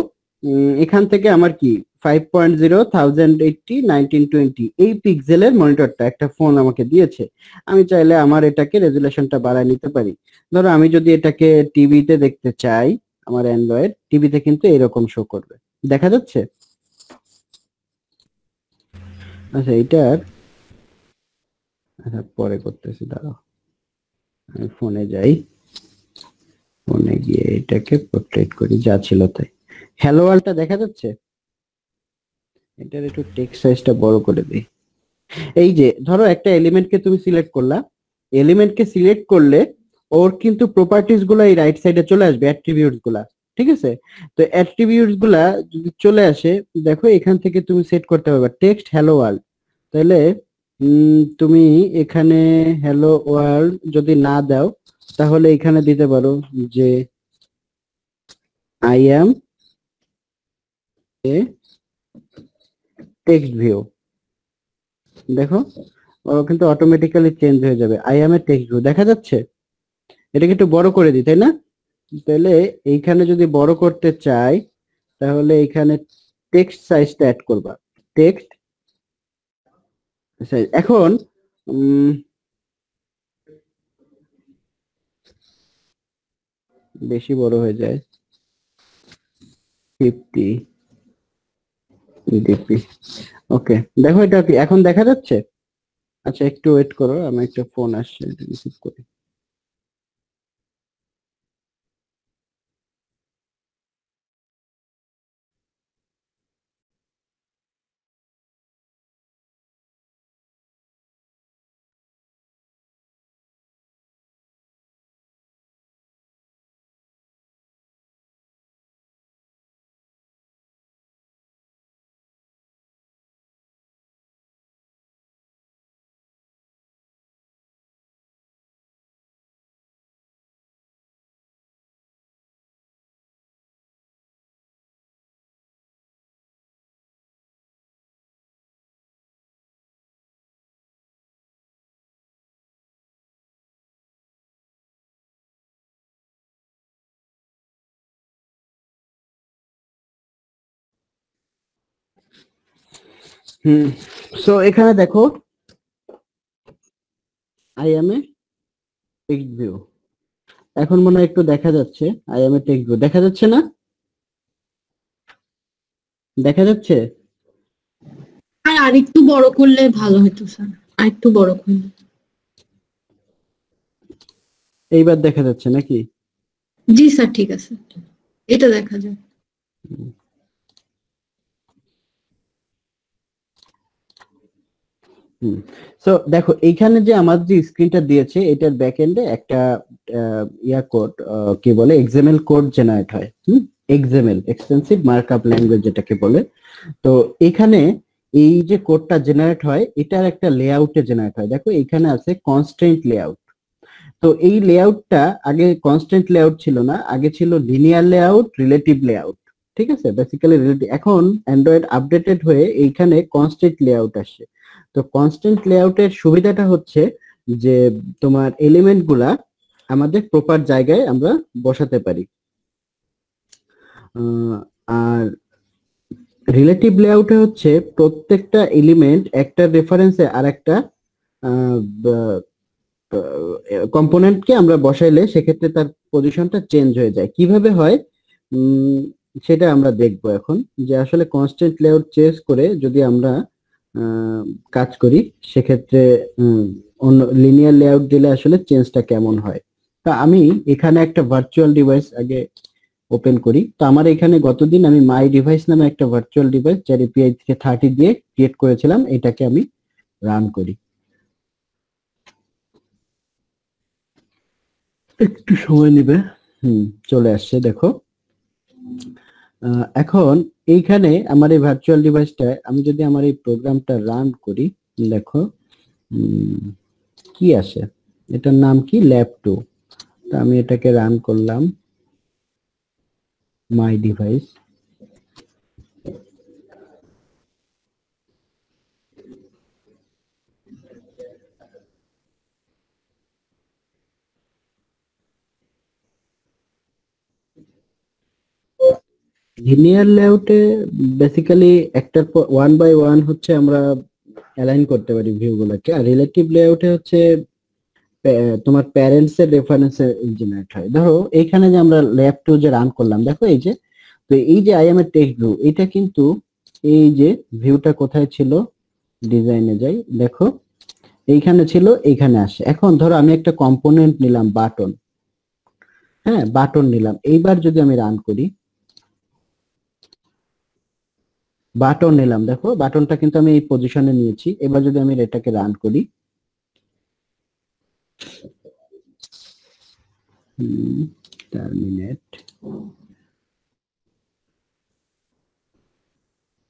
এখান থেকে আমার কি 5.0 1080 1920 এই পিক্সেলের মনিটরটা একটা ফোন আমাকে দিয়েছে। আমি চাইলে আমার এটাকে রেজুলেশনটা বাড়ায় নিতে পারি। ধরো আমি যদি এটাকে টিভিতে দেখতে চাই, আমার অ্যান্ড্রয়েড টিভিতে কিন্তু এরকম শো করবে, দেখা যাচ্ছে? আচ্ছা এইটার পরে করতেছি, দাঁড়াও আমি ফোনে যাই, ফোনে গিয়ে এটাকে পোর্ট্রেট করি যা ছিল তাই। হ্যালো ওয়ার্ল্ডটা দেখা যাচ্ছে? এটার একটু টেক্সট সাইজটা বড় করে দিই। এই যে ধরো একটা এলিমেন্টকে তুমি সিলেক্ট করলা, এলিমেন্টকে সিলেক্ট করলে ওর কিন্তু প্রপার্টিজ গুলা এই রাইট সাইডে চলে আসবে, অ্যাট্রিবিউটস গুলা। ঠিক আছে, তো অ্যাট্রিবিউটস গুলা যদি চলে আসে, দেখো এখান থেকে তুমি সেট করতে পারবে টেক্সট হ্যালো ওয়ার্ল্ড। তাহলে তুমি এখানে হ্যালো ওয়ার্ল্ড যদি না দাও তাহলে এখানে দিতে পারো যে I am A text view. দেখো ও কিন্তু অটোমেটিক্যালি চেঞ্জ হয়ে যাবে, I am A text view. দেখা যাচ্ছে? এটাকে একটু বড় করে দিই, তাই না? তাহলে এইখানে যদি বড় করতে চাই তাহলে এইখানে টেক্সট সাইজটা অ্যাড করবা, টেক্সট সাইজ। এখন বেশি বড় হয়ে যায়, 50 ডিপি। ওকে, দেখো এটা কি এখন দেখা যাচ্ছে? আচ্ছা একটু ওয়েট করো, আমার একটা ফোন আসছে, রিসিভ করি। সো এখানে দেখো I am a text view, এখন মনে হয় একটু দেখা যাচ্ছে। I am a text view দেখা যাচ্ছে না? দেখা যাচ্ছে? আর আরেকটু বড় করলে ভালো হতো স্যার, আরেকটু বড় করলে। এইবার দেখা যাচ্ছে নাকি? জি স্যার, ঠিক আছে, এটা দেখা যায়। সো দেখো এইখানে যে আমার যে স্ক্রিনটা দিয়েছে এটার ব্যাক এন্ডে একটা ইয়া কোড, কি বলে, এক্সএমএল কোড জেনারেট হয়। এক্সএমএল, এক্সটেন্সিভ মার্কআপ ল্যাঙ্গুয়েজ যেটাকে বলে। তো এখানে এই যে কোডটা জেনারেট হয় এটার একটা লেআউটে জেনারেট হয়। দেখো এখানে আছে কনস্ট্রেন্ট লেআউট। তো এই লেআউটটা আগে কনস্ট্যান্ট লেআউট ছিল না, আগে ছিল লিনিয়ার লেআউট, রিলেটিভ লেআউট। ঠিক আছে, বেসিক্যালি এখন অ্যান্ড্রয়েড আপডেটেড হয়ে এইখানে কনস্ট্যান্ট লেআউট আসছে। তো কনস্ট্যান্ট লেআউটের সুবিধাটা হচ্ছে যে তোমার এলিমেন্ট গুলা আমাদের প্রপার জায়গায় আমরা বসাতে পারি। আর রিলেটিভ লেআউটে হচ্ছে প্রত্যেকটা এলিমেন্ট একটা রেফারেন্সে আর একটা কম্পোনেন্টকে আমরা বসাইলে সেক্ষেত্রে তার পজিশনটা চেঞ্জ হয়ে যায়। কিভাবে হয় সেটা আমরা দেখব এখন, যে আসলে কনস্ট্যান্ট লেআউট চেঞ্জ করে যদি আমরা কাজ করি সেক্ষেত্রে অন্য লিনিয়ার লেআউট দিলে আসলে চেঞ্জটা কেমন হয়। তা আমি এখানে একটা ভার্চুয়াল ডিভাইস আগে ওপেন করি। তো আমার এখানে গতদিন আমি মাই ডিভাইস নামে একটা ভার্চুয়াল ডিভাইস যার এপিআই থেকে 30 দিয়ে ক্রিয়েট করেছিলাম, এটাকে আমি রান করি। একটু সময় নেবে। চলে আসছে দেখো। এখন এইখানে আমার এই ভার্চুয়াল ডিভাইসটা আমি যদি আমার এই প্রোগ্রামটা রান করি, দেখো কি আসে, এটার নাম কি, ল্যাব 2। তো আমি এটাকে রান করলাম, মাই ডিভাইস। লিনিয়ার লেআউটে বেসিক্যালি একটার পর ওয়ান বাই ওয়ান হচ্ছে আমরা অ্যালাইন করতে পারি ভিউ গুলোকে। আর রিলেটিভ লেআউটে হচ্ছে তোমার প্যারেন্টস এর রেফারেন্সে জেনারেট হয়। ধরো এইখানে যে আমরা ল্যাব 2 যে রান করলাম, দেখো এই যে, তো এই যে I am a text view, এটা কিন্তু এই যে ভিউটা কোথায় ছিল, ডিজাইনে যাই, দেখো এইখানে ছিল, এইখানে আসে। এখন ধরো আমি একটা কম্পোনেন্ট নিলাম বাটন, হ্যাঁ বাটন নিলাম। এইবার যদি আমি রান করি, বাটন নিলাম, দেখো বাটনটা কিন্তু আমি এই পজিশনে নিয়েছি। এবার যদি আমি এটাকে রান করি, টার্মিনেট,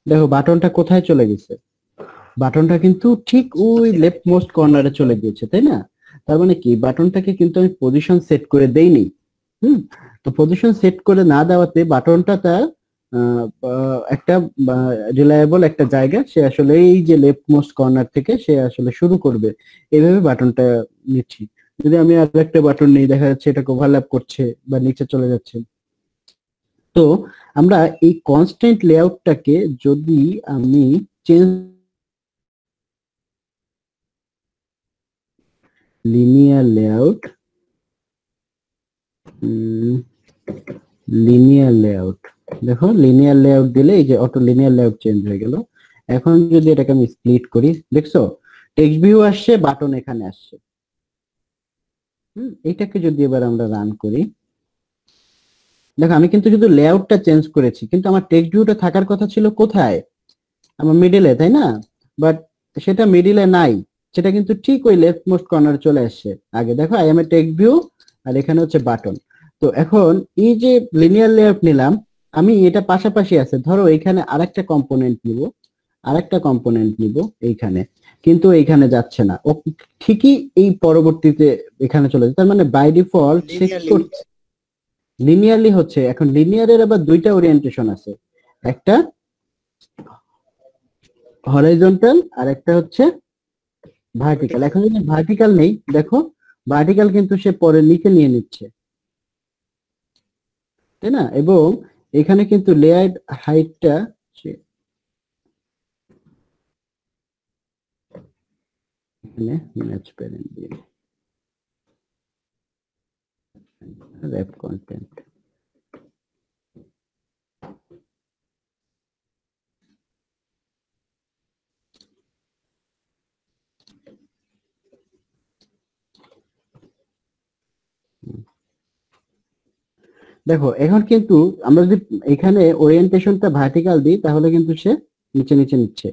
দেখো বাটনটা কোথায় চলে গেছে, বাটনটা কিন্তু ঠিক ওই লেফট মোস্ট কর্নারে চলে গিয়েছে, তাই না? তার মানে কি, বাটনটাকে কিন্তু আমি পজিশন সেট করে দেইনি। তো পজিশন সেট করে না দেওয়াতে বাটনটা তার একটা রিলায়েবল একটা জায়গা, সে আসলে এই যে লেফট মোস্ট কর্নার থেকে সে আসলে শুরু করবে, এইভাবে বাটনটা নিচ্ছি। যদি আমি আর একটা বাটন নেই, দেখা যাচ্ছে এটাকে ওভারল্যাপ করছে বা নিচে চলে যাচ্ছে। তো আমরা এই কনস্ট্যান্ট লেআউটটাকে যদি আমি চেঞ্জ লিনিয়ার লেআউট দেখো লিনিয়ার লেআউট দিলে এই যে অটো লিনিয়ার লেআউট চেঞ্জ হয়ে গেল। এখন যদি এটাকে আমি স্প্লিট করি, দেখছো টেক্সট ভিউ আসছে, বাটন এখানে আসছে। এটাকে যদি এবার আমরা রান করি, দেখো আমি কিন্তু শুধু লেআউটটা চেঞ্জ করেছি, কিন্তু আমার টেক্সট ভিউটা থাকার কথা ছিল কোথায়? আমার মিডিলে, তাই না? বাট সেটা মিডিলে নাই, সেটা কিন্তু ঠিক ওই লেফট মোস্ট কর্নারে চলে আসছে। আগে দেখো I am a text view, আর এখানে হচ্ছে বাটন। তো এখন এই যে লিনিয়ার লেআউট নিলাম আমি, এটা পাশাপাশি আছে, ধরো এখানে আরেকটা কম্পোনেন্ট নিব এইখানে, কিন্তু এইখানে যাচ্ছে না, ও ঠিকই এই পরবর্তীতে এখানে চলে যাচ্ছে। তার মানে বাই ডিফল্ট লিনিয়ারলি হচ্ছে। এখন লিনিয়ারের আবার দুইটা ওরিয়েন্টেশন আছে, একটা হরাইজন্টাল আর একটা হচ্ছে ভার্টিক্যাল। এখন যদি ভার্টিক্যাল নেই, দেখো ভার্টিক্যাল কিন্তু সে পরে নিচে নিয়ে নিচ্ছে, তাই না? এবং এখানে কিন্তু লেয়ার হাইটটা এখানে ম্যাচ প্যারেন্ট দিয়ে র্যাপ কন্টেন্ট, দেখো এখন কিন্তু আমরা যদি এখানে ওরিয়েন্টেশনটা ভার্টিক্যাল দিই তাহলে কিন্তু সে নিচে নিচে নিচ্ছে।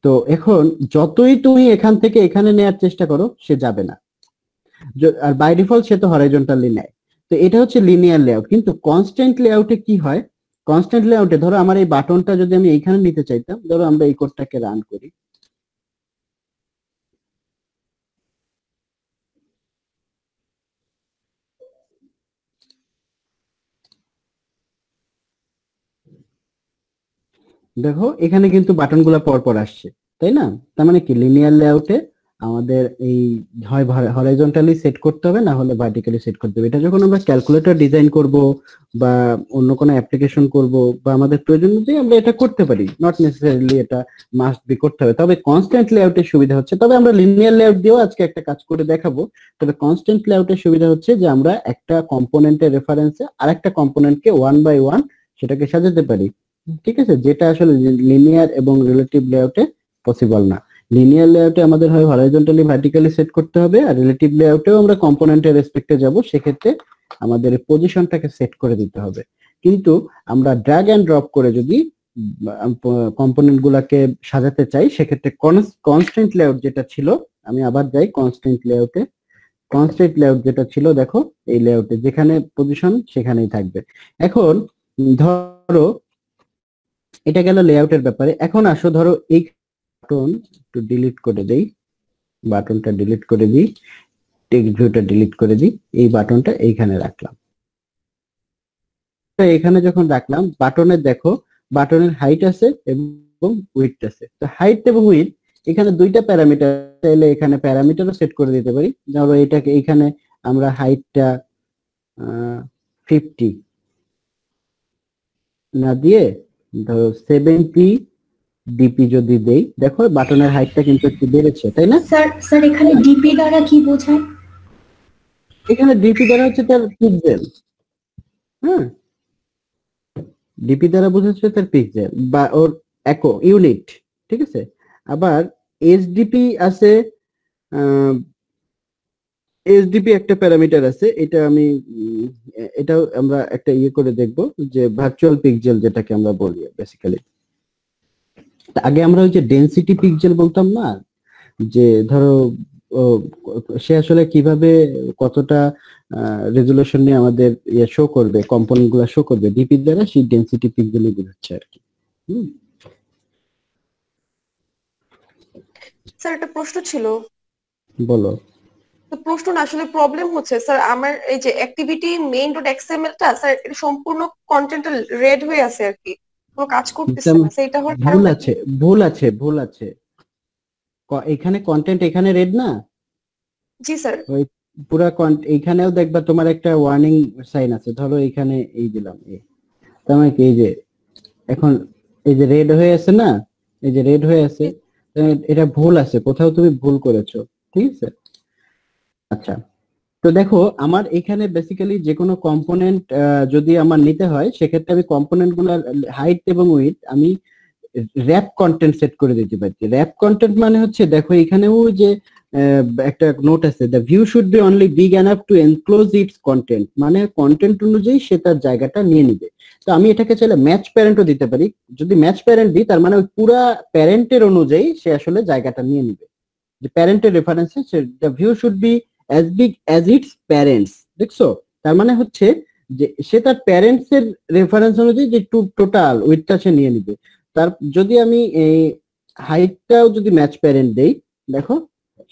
তো এখন যতই তুমি এখান থেকে এখানে নেয়ার চেষ্টা করো সে যাবে না, আর বাই ডিফল্ট সে তো হরাইজন্টালি নেয়। তো এটা হচ্ছে লিনিয়ার লেআউট। কিন্তু কনস্ট্যান্ট লেআউটে কি হয়? কনস্ট্যান্ট লেআউটে ধরো আমার এই বাটনটা যদি আমি এইখানে নিতে চাইতাম, ধরো আমরা এই কোডটাকে রান করি, দেখো এখানে কিন্তু বাটনগুলো পরপর আসছে, তাই না? তার মানে কি লিনিয়ার লেআউটে আমাদের এই হয় হরাইজন্টালি সেট করতে হবে, না হলে ভার্টিক্যালি সেট করতে হবে। এটা যখন আমরা ক্যালকুলেটর ডিজাইন করব বা অন্য কোনো অ্যাপ্লিকেশন করব বা আমাদের প্রয়োজন অনুযায়ী আমরা এটা করতে পারি, নট নেসেসারিলি এটা মাস্ট বি করতে হবে। তবে কনস্ট্যান্ট লেআউটের সুবিধা হচ্ছে, তবে আমরা লিনিয়ার লেআউট দিয়েও আজকে একটা কাজ করে দেখাবো। তবে কনস্ট্যান্ট লেআউটের সুবিধা হচ্ছে যে আমরা একটা কম্পোনেন্টের রেফারেন্সে আরেকটা কম্পোনেন্টকে ওয়ান বাই ওয়ান সেটাকে সাজাতে পারি, ঠিক আছে? যেটা আসলে লিনিয়ার এবং রিলেটিভ লেআউটে পসিবল না। লিনিয়ার লেআউটে আমাদের হয় হরাইজন্টালি ভার্টিক্যালি সেট করতে হবে, আর রিলেটিভ লেআউটেও আমরা কম্পোনেন্টের রেসপেক্টে যাব, সেক্ষেত্রে আমাদের পজিশনটাকে সেট করে দিতে হবে। কিন্তু আমরা ড্র্যাগ এন্ড ড্রপ করে যদি কম্পোনেন্ট গুলাকে সাজাতে চাই, সেক্ষেত্রে কনস্ট্যান্ট লেআউট যেটা ছিল, আমি আবার যাই কনস্ট্যান্ট লেআউটে, কনস্ট্যান্ট লেআউট যেটা ছিল দেখো এই লেআউটে যেখানে পজিশন সেখানেই থাকবে। এখন ধরো এটা গেল লেআউটের ব্যাপারে। এখন আসো ধরো এই বাটন একটু ডিলিট করে দেই, বাটনটা ডিলিট করে দিই, টেক্সট ভিউটা ডিলিট করে দিই, এই বাটনটা এইখানে রাখলাম। এখানে যখন রাখলাম বাটনের, দেখো বাটনের হাইট আছে এবং উইডথ আছে। তো হাইট এবং উইডথ এখানে দুইটা প্যারামিটার, তাহলে এখানে প্যারামিটারও সেট করে দিতে পারি। ধরো এটাকে এইখানে আমরা হাইটটা 50 না দিয়ে ধরো 70 ডিপি যদি দেই, দেখো বাটনের হাইটটা কিন্তু একটু বেড়েছে, তাই না? স্যার এখানে ডিপি দ্বারা কি বোঝায়? এখানে ডিপি দ্বারা হচ্ছে তার পিক্সেল, হ্যাঁ, ডিপি দ্বারা বোঝাচ্ছে তার পিক্সেল বা ওর একো ইউনিট, ঠিক আছে? আবার এইচডিপি আছে, এইচডিপি একটা প্যারামিটার আছে, এটা আমি এটাও আমরা একটা ইয়ে করে দেখব, যে ভার্চুয়াল পিক্সেল যেটাকে আমরা বলি বেসিক্যালি। আগে আমরা ওই যে ডেনসিটি পিক্সেল বলতাম না, যে ধরো সে আসলে কিভাবে কতটা রেজুলেশন নিয়ে আমাদের ইয়ে শো করবে, কম্পোনেন্ট গুলা শো করবে ডিপি দ্বারা, সেই ডেনসিটি পিক্সেলই বোঝাচ্ছে আর কি। স্যার একটা প্রশ্ন ছিল। বলো। তো প্রশ্ন না, আসলে প্রবলেম হচ্ছে স্যার, আমার এই যে অ্যাক্টিভিটি মেইন ডট এক্সএমএল টা স্যার এটা সম্পূর্ণ কন্টেন্ট রেড হয়ে আছে আর কি, কোনো কাজ করতেছে না। স্যার এটা হওয়ার ভুল কারণ আছে, ভুল আছে, ভুল আছে। এখানে কন্টেন্ট এখানে রেড না। জি স্যার। ওই পুরা এইখানেও দেখবা তোমার একটা ওয়ার্নিং সাইন আছে, ধরো এখানে এই দিলাম, তার মানে কি এই যে এখন এই যে রেড হয়ে আছে না, এই যে রেড হয়ে আছে, এটা ভুল আছে, কোথাও তুমি ভুল করেছো, ঠিক আছে? আচ্ছা, তো দেখো আমার এখানে বেসিক্যালি যে কোনো কম্পোনেন্ট যদি আমার নিতে হয় সেক্ষেত্রে আমি কম্পোনেন্ট গুলার হাইট এবং উইডথ আমি র‍্যাপ কন্টেন্ট সেট করে দিতে পারছি। র‍্যাপ কন্টেন্ট মানে হচ্ছে দেখো এখানেও যে একটা নোট আছে, the view should B only big enough to enclose it's content, মানে কন্টেন্ট অনুযায়ী সে তার জায়গাটা নিয়ে নিবে। তো আমি এটাকে চাইলে ম্যাচ প্যারেন্টও দিতে পারি। যদি ম্যাচ প্যারেন্ট দিই তার মানে ওই পুরা প্যারেন্টের অনুযায়ী সে আসলে জায়গাটা নিয়ে নিবে। যে প্যারেন্টের রেফারেন্সে the view should be as big as its parents, দেখছো? তার মানে হচ্ছে যে সে তার প্যারেন্টস এর রেফারেন্স অনুযায়ী যে টোটাল উইডথটা সে নিয়ে নিবে। তার যদি আমি এই হাইটটাও যদি ম্যাচ প্যারেন্ট দেই, দেখো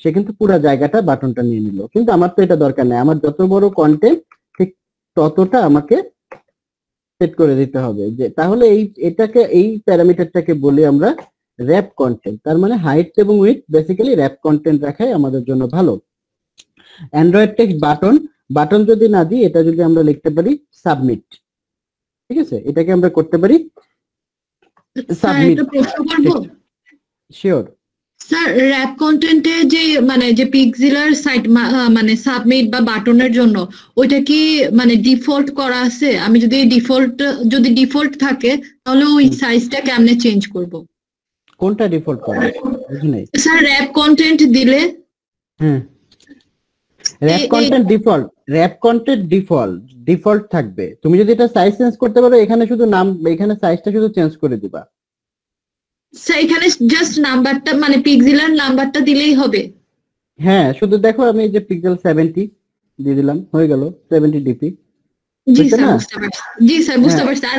সে কিন্তু পুরো জায়গাটা বাটনটা নিয়ে নিল। কিন্তু আমার তো এটা দরকার নাই, আমার যত বড় কন্টেন্ট ঠিক ততটা আমাকে সেট করে দিতে হবে। যে তাহলে এই প্যারামিটারটাকে বলি আমরা র‍্যাপ কন্টেন্ট। তার মানে হাইট এবং উইডথ বেসিক্যালি র‍্যাপ কন্টেন্ট রাখাই আমাদের জন্য ভালো। অ্যান্ড্রয়েড টেক্সট বাটন যদি না দিই, এটা যদি আমরা লিখতে পারি সাবমিট, ঠিক আছে? এটাকে আমরা করতে পারি স্যার সাবমিট। একটা প্রশ্ন করবো? শিওর। স্যার র‍্যাপ কন্টেন্টে যে মানে যে পিক্সেলার সাইট মানে সাবমিট বা বাটনের জন্য ওইটা কি মানে ডিফল্ট করা আছে? আমি যদি ডিফল্ট থাকে তাহলে ওই সাইজটা কেমনে চেঞ্জ করব? কোনটা ডিফল্ট করা আছে বুঝি নাই। স্যার র‍্যাপ কন্টেন্ট দিলে হ্যাঁ, র‍্যাপ কন্টেন্ট ডিফল্ট থাকবে। তুমি যদি এটা সাইজ চেঞ্জ করতে পারো, এখানে শুধু নাম, এখানে সাইজটা শুধু চেঞ্জ করে দিবা। স্যার এখানে জাস্ট নাম্বারটা মানে পিক্সেলার নাম্বারটা দিলেই হবে? হ্যাঁ, শুধু দেখো আমি এই যে পিক্সেল 70 দিয়ে দিলাম, হয়ে গেল 70 ডিপি। জি বুঝতে স্যার না? বুঝতে পারছি। জি স্যার বুঝতে পারছি। আর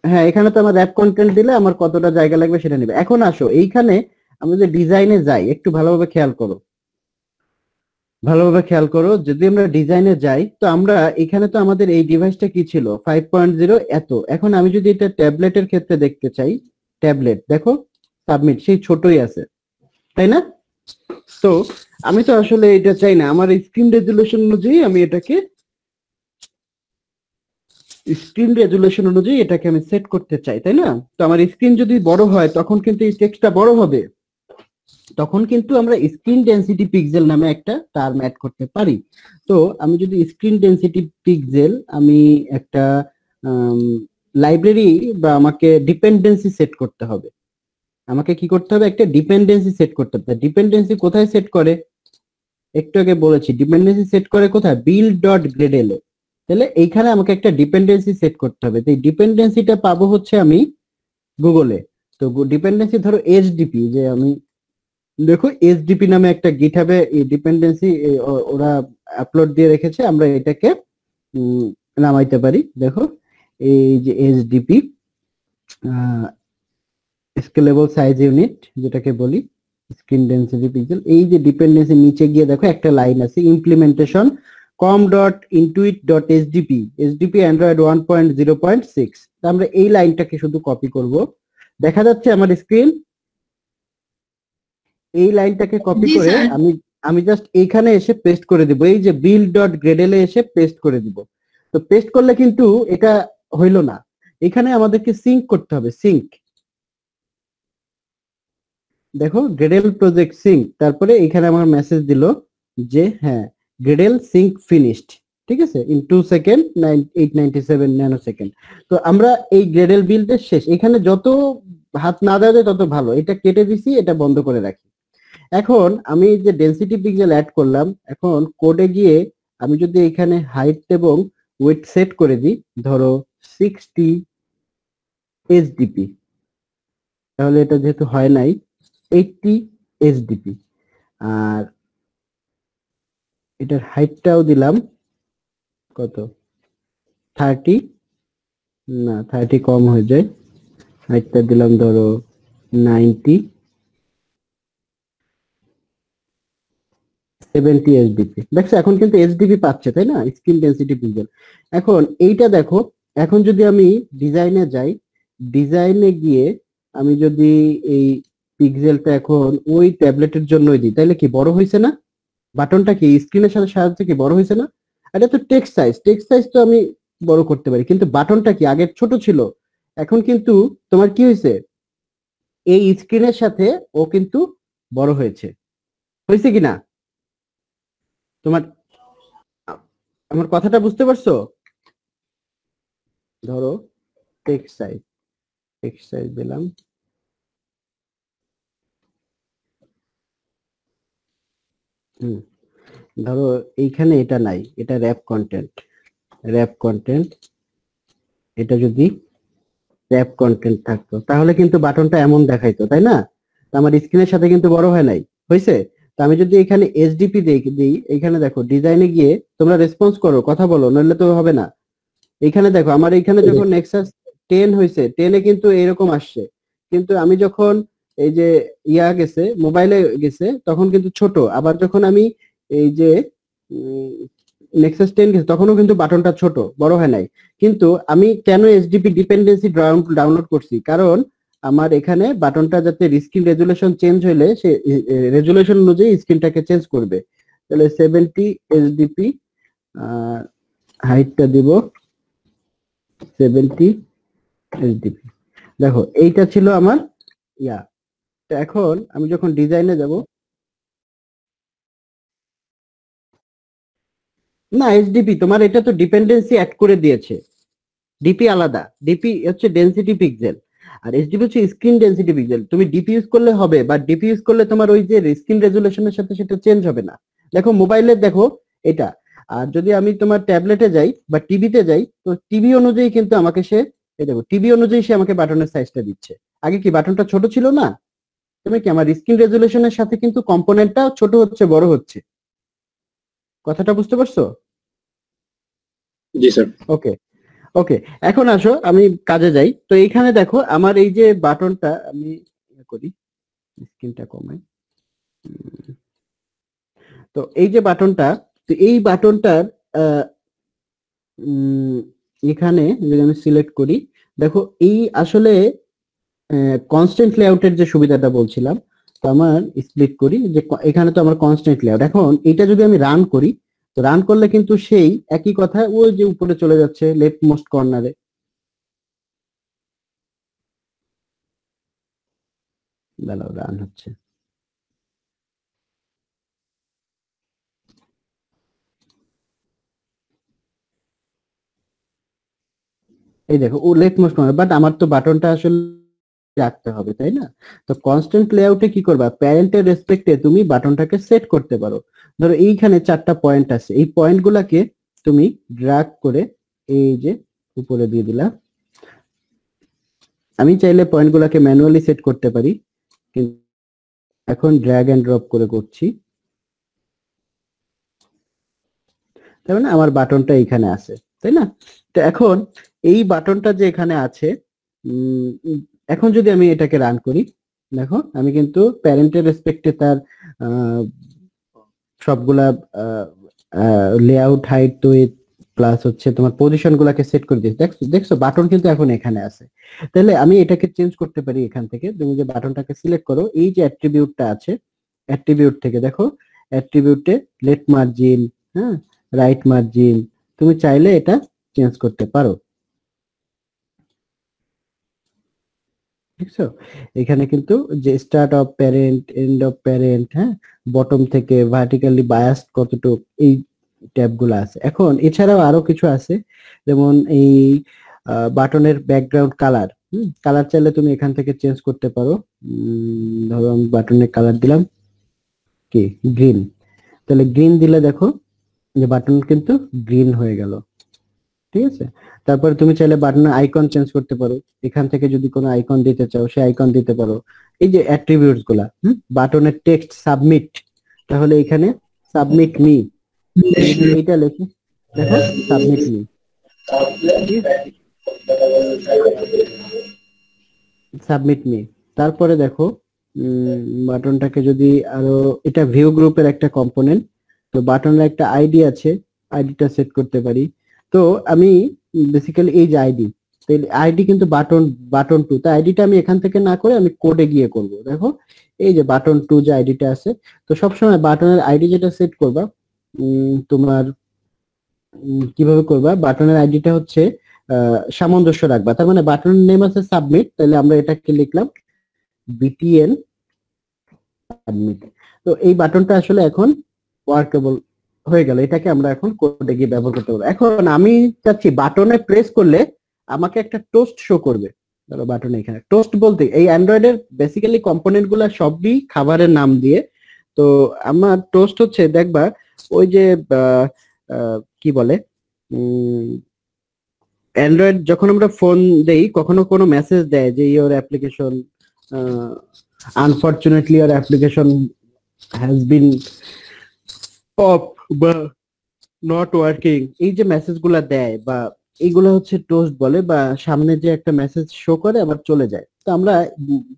হ্যাঁ, এখানে তো আমার র‍্যাপ কন্টেন্ট দিলে আমার কতটা জায়গা লাগবে সেটা নেবে। এখন আসো এইখানে আমরা যে ডিজাইনে যাই, একটু ভালোভাবে খেয়াল করো। যদি আমরা ডিজাইনে যাই তো আমরা এখানে তো আমাদের এই ডিভাইসটা কি ছিল 5.0 এত। এখন আমি যদি এটা ট্যাবলেটের ক্ষেত্রে দেখতে চাই, ট্যাবলেট দেখো সাবমিট সেই ছোটই আছে, তাই না? তো আমি তো আসলে এটা চাই না, আমার স্ক্রিন রেজুলেশন অনুযায়ী আমি এটাকে আমি সেট করতে চাই, তাই না? তো আমার স্ক্রিন যদি বড় হয় তখন কিন্তু এই টেক্সটটা বড় হবে, তখন কিন্তু আমরা স্ক্রিন ডেনসিটি পিক্সেল নামে একটা টার্ম অ্যাড করতে পারি। তো আমি যদি স্ক্রিন ডেনসিটি পিক্সেল আমি একটা লাইব্রেরি বা আমাকে ডিপেন্ডেন্সি সেট করতে হবে। আমাকে কি করতে হবে? একটা ডিপেন্ডেন্সি সেট করতে হবে। ডিপেন্ডেন্সি কোথায় সেট করে? একটু আগে বলেছি, ডিপেন্ডেন্সি সেট করে কোথায়? build.gradle এ। তাহলে এইখানে আমাকে একটা ডিপেন্ডেন্সি সেট করতে হবে। তো এই ডিপেন্ডেন্সিটা পাবো হচ্ছে আমি গুগলে। তো ডিপেন্ডেন্সি ধরো এইচডিপি, যে আমি দেখো এইচডিপি নামে একটা গিটহাবে এই ডিপেন্ডেন্সি ওরা আপলোড দিয়ে রেখেছে, আমরা এটাকে নামাইতে পারি। দেখো এই যে এইচডিপি স্কেলেবল সাইজ ইউনিট যেটাকে বলি, স্ক্রিন ডেনসিটি পিক্সেল। এই যে ডিপেন্ডেন্সি নিচে গিয়ে দেখো একটা লাইন আছে, ইমপ্লিমেন্টেশন com.intuit.hdp HDP Android 1.0.6। আমরা এই লাইনটাকে শুধু কপি করব। দেখা যাচ্ছে আমার স্ক্রিন? এই লাইনটাকে কপি করে আমি জাস্ট এইখানে এসে পেস্ট করে দিব। এই যে build.gradle এ এসে পেস্ট করে দিব। তো পেস্ট করলে কিন্তু এটা হইল না, এখানে আমাদেরকে সিঙ্ক করতে হবে। সিঙ্ক, দেখো Gradle প্রজেক্ট সিঙ্ক, তারপরে এখানে আমার মেসেজ দিল যে হ্যাঁ Gradle সিঙ্ক ফিনিশড, ঠিক আছে, ইন 2 সেকেন্ড 897 ন্যানো সেকেন্ড। তো আমরা এই Gradle বিল্ডের শেষ, এখানে যত হাত না দেওয়া যায় তত ভালো। এটা কেটে দিছি, এটা বন্ধ করে রাখি। এখন আমি যে ডেনসিটি পিক্সেল অ্যাড করলাম, এখন কোডে গিয়ে আমি যদি এখানে হাইট এবং উইডথ সেট করে দিই, ধরো 60 এইচডিপি, তাহলে এটা যেহেতু হয় নাই 80 এইচডিপি, আর এটার হাইটটাও দিলাম কত 30, না 30 কম হয়ে যায়, হাইটটা দিলাম ধরো 90 70 এইচডিপি। দেখছো এখন কিন্তু এইচডিপি পাচ্ছে, তাই না, স্ক্রিন ডেনসিটি পিক্সেল। এখন এইটা দেখো, এখন যদি আমি ডিজাইনে যাই, ডিজাইনে গিয়ে আমি যদি এই পিক্সেলটা এখন ওই ট্যাবলেটের জন্যই দিই, তাহলে কি বড় হয়েছে না? বাটনটা কি স্ক্রিনের সাথে সাহায্যে কি বড় হয়েছে না? এটা তো টেক্সট সাইজ তো আমি বড় করতে পারি, কিন্তু বাটনটা কি আগে ছোট ছিল, এখন কিন্তু তোমার কি হয়েছে, এই স্ক্রিনের সাথে ও কিন্তু বড় হয়েছে, হয়েছে কিনা? তোমার আমার কথাটা বুঝতে পারছো? ধরো টেক্সট সাইজ দিলাম, ধরো এইখানে এটা নাই, এটা র্যাপ কন্টেন্ট, এটা যদি র্যাপ কন্টেন্ট থাকতো তাহলে কিন্তু বাটনটা এমন দেখাইতো, তাই না? তো আমার স্ক্রিনের সাথে কিন্তু বড় হয় নাই, হয়েছে? তো আমি যদি এখানে এইচডিপি দিই, এখানে দেখো ডিজাইনে গিয়ে তোমরা রেসপন্স করো, কথা বলো, নইলে তো হবে না। এখানে দেখো আমার এখানে যখন নেক্সাস 10 হয়েছে, 10-এ কিন্তু এরকম আসছে, কিন্তু আমি যখন এই যে গেছে মোবাইলে গেছে তখন কিন্তু ছোট, আবার যখন আমি এই যে নেক্সাস 10 গেছে তখনও কিন্তু বাটনটা ছোট, বড় হয় নাই। কিন্তু আমি কেন এইচডিপি ডিপেন্ডেন্সি ডাউনলোড করছি, কারণ আমার এখানে বাটনটা যাতে স্ক্রিন রেজুলেশন চেঞ্জ হইলে সে রেজুলেশন অনুযায়ী স্ক্রিনটাকে চেঞ্জ করবে। তাহলে 70 এইচডিপি, হাইটটা দিব 70 এইচডিপি। দেখো এইটা ছিল আমার তো এখন আমি যখন ডিজাইনে যাব, না এইচডিপি তোমার এটা তো ডিপেন্ডেন্সি অ্যাড করে দিয়েছে, ডিপি আলাদা, ডিপি হচ্ছে ডেনসিটি পিক্সেল আর এইচডিপি হচ্ছে স্ক্রিন ডেনসিটি পিক্সেল। তুমি ডিপি ইউজ করলে হবে, বা ডিপি ইউজ করলে তোমার ওই যে স্ক্রিন রেজুলেশনের সাথে সেটা চেঞ্জ হবে না। দেখো মোবাইলে দেখো এটা, আর যদি আমি তোমার ট্যাবলেটে যাই বা টিভিতে যাই, তো টিভি অনুযায়ী কিন্তু আমাকে সে এই দেখো টিভি অনুযায়ী সে আমাকে বাটনের সাইজটা দিচ্ছে। আগে কি বাটনটা ছোট ছিল না? তুমি কি আমার স্ক্রিন রেজুলেশনের সাথে কিন্তু কম্পোনেন্টটা ছোট হচ্ছে বড় হচ্ছে, কথাটা বুঝতে পারছো? জি স্যার। ওকে ওকে, এখন আসো আমি কাজে যাই। তো এইখানে দেখো আমার এই যে বাটনটা, আমি করি স্ক্রিনটা কমাই, তো এই যে বাটনটা, তো এই বাটনটার এখানে যদি আমি সিলেক্ট করি, দেখো এই আসলে কনস্ট্যান্ট লেআউটের যে সুবিধাটা বলছিলাম, তো আমার স্প্লিট করি যে এখানে তো আমার কনস্ট্যান্ট লেআউট। এখন এটা যদি আমি রান করি, তো রান করলে কিন্তু সেই একই কথা ওই যে উপরে চলে যাচ্ছে লেফট মোস্ট কর্নারে। দাঁড়াও, রান হচ্ছে। এই দেখো ও লেফট মোস্ট কর্নার, বাট আমার তো বাটনটা আসলে রাখতে হবে, তাই না? তো কনস্ট্যান্ট লেআউটে কি করবা, প্যারেন্টের রেসপেক্টে তুমি বাটনটাকে সেট করতে পারো। ধরো এইখানে 4টা পয়েন্ট আছে, এই পয়েন্ট গুলাকে তুমি ড্র্যাগ করে এই যে উপরে দিয়ে দিলা। আমি চাইলে পয়েন্ট গুলাকে ম্যানুয়ালি সেট করতে পারি, কিন্তু এখন ড্র্যাগ এন্ড ড্রপ করে করছি, তার মানে আমার বাটনটা এখানে আছে, তাই না? তো এখন এই বাটনটা যে এখানে আছে, এখন যদি আমি এটাকে রান করি, দেখো আমি কিন্তু প্যারেন্টের রেসপেক্টে তার সবগুলা লেআউট, হাইট, উইডথ প্লাস হচ্ছে তোমার পজিশন গুলাকে সেট করে দিয়েছি। দেখছো বাটন কিন্তু এখন এখানে আছে। তাহলে আমি এটাকে চেঞ্জ করতে পারি এখান থেকে। তুমি যে বাটনটাকে সিলেক্ট করো, এই যে অ্যাট্রিবিউটটা আছে, অ্যাট্রিবিউট থেকে দেখো অ্যাট্রিবিউটে লেফট মার্জিন, হ্যাঁ, রাইট মার্জিন, তুমি চাইলে এটা চেঞ্জ করতে পারো। দেখছো এখানে কিন্তু যে start of parent, end of parent, হ্যাঁ, বটম থেকে ভার্টিক্যালি বায়াসড কতটুক, এই ট্যাব গুলো আছে। এখন এছাড়াও আরো কিছু আছে, যেমন এই বাটনের ব্যাকগ্রাউন্ড কালার, কালার চাইলে তুমি এখান থেকে চেঞ্জ করতে পারো। ধরো আমি বাটনের কালার দিলাম কি গ্রিন, তাহলে গ্রিন দিলে দেখো যে বাটন কিন্তু গ্রিন হয়ে গেল, ঠিক আছে? তারপরে তুমি চাইলে বাটনের আইকন চেঞ্জ করতে পারো, এখান থেকে যদি কোনো আইকন দিতে চাও সে আইকন দিতে পারো। এই যে অ্যাট্রিবিউটস গুলা, বাটনের টেক্সট সাবমিট, তাহলে এখানে সাবমিট মি, এইটা লিখে দেখো সাবমিট মি, সাবমিট মি। তারপরে দেখো বাটনটাকে যদি আরো, এটা ভিউ গ্রুপের একটা কম্পোনেন্ট, তো বাটনের একটা আইডি আছে, আইডিটা সেট করতে পারি। তো আমি বেসিক্যালি এই যে আইডি, আইডি কিন্তু বাটন 2, তো আইডিটা আমি এখান থেকে না করে আমি কোডে গিয়ে করব। দেখো এই যে বাটন 2 যে আইডিটা আছে, তো সবসময় বাটনের আইডি যেটা সেট করবা তোমার কিভাবে করবা, বাটনের আইডিটা হচ্ছে সামঞ্জস্য রাখবা। তার মানে বাটনের নেম আছে সাবমিট, তাহলে আমরা এটাকে লিখলাম বিটিএন সাবমিট। তো এই বাটনটা আসলে এখন ওয়ার্কেবল হয়ে গেল, এটাকে আমরা এখন কোডে গিয়ে ব্যবহার করতে পারবো। এখন আমি চাচ্ছি বাটনে প্রেস করলে আমাকে একটা টোস্ট শো করবে। ধরো বাটনে এখানে টোস্ট বলতে এই অ্যান্ড্রয়েডের বেসিক্যালি কম্পোনেন্ট গুলা সবই খাবারের নাম দিয়ে। তো আমার টোস্ট হচ্ছে দেখবা ওই যে কি বলে অ্যান্ড্রয়েড যখন আমরা ফোন দেই কখনো কোনো মেসেজ দেয় যে your application unfortunately your application has been of বা নট ওয়ার্কিং, এই যে মেসেজ গুলা দেয় বা এইগুলা হচ্ছে টোস্ট বলে, বা সামনে যে একটা মেসেজ শো করে আবার চলে যায়। তো আমরা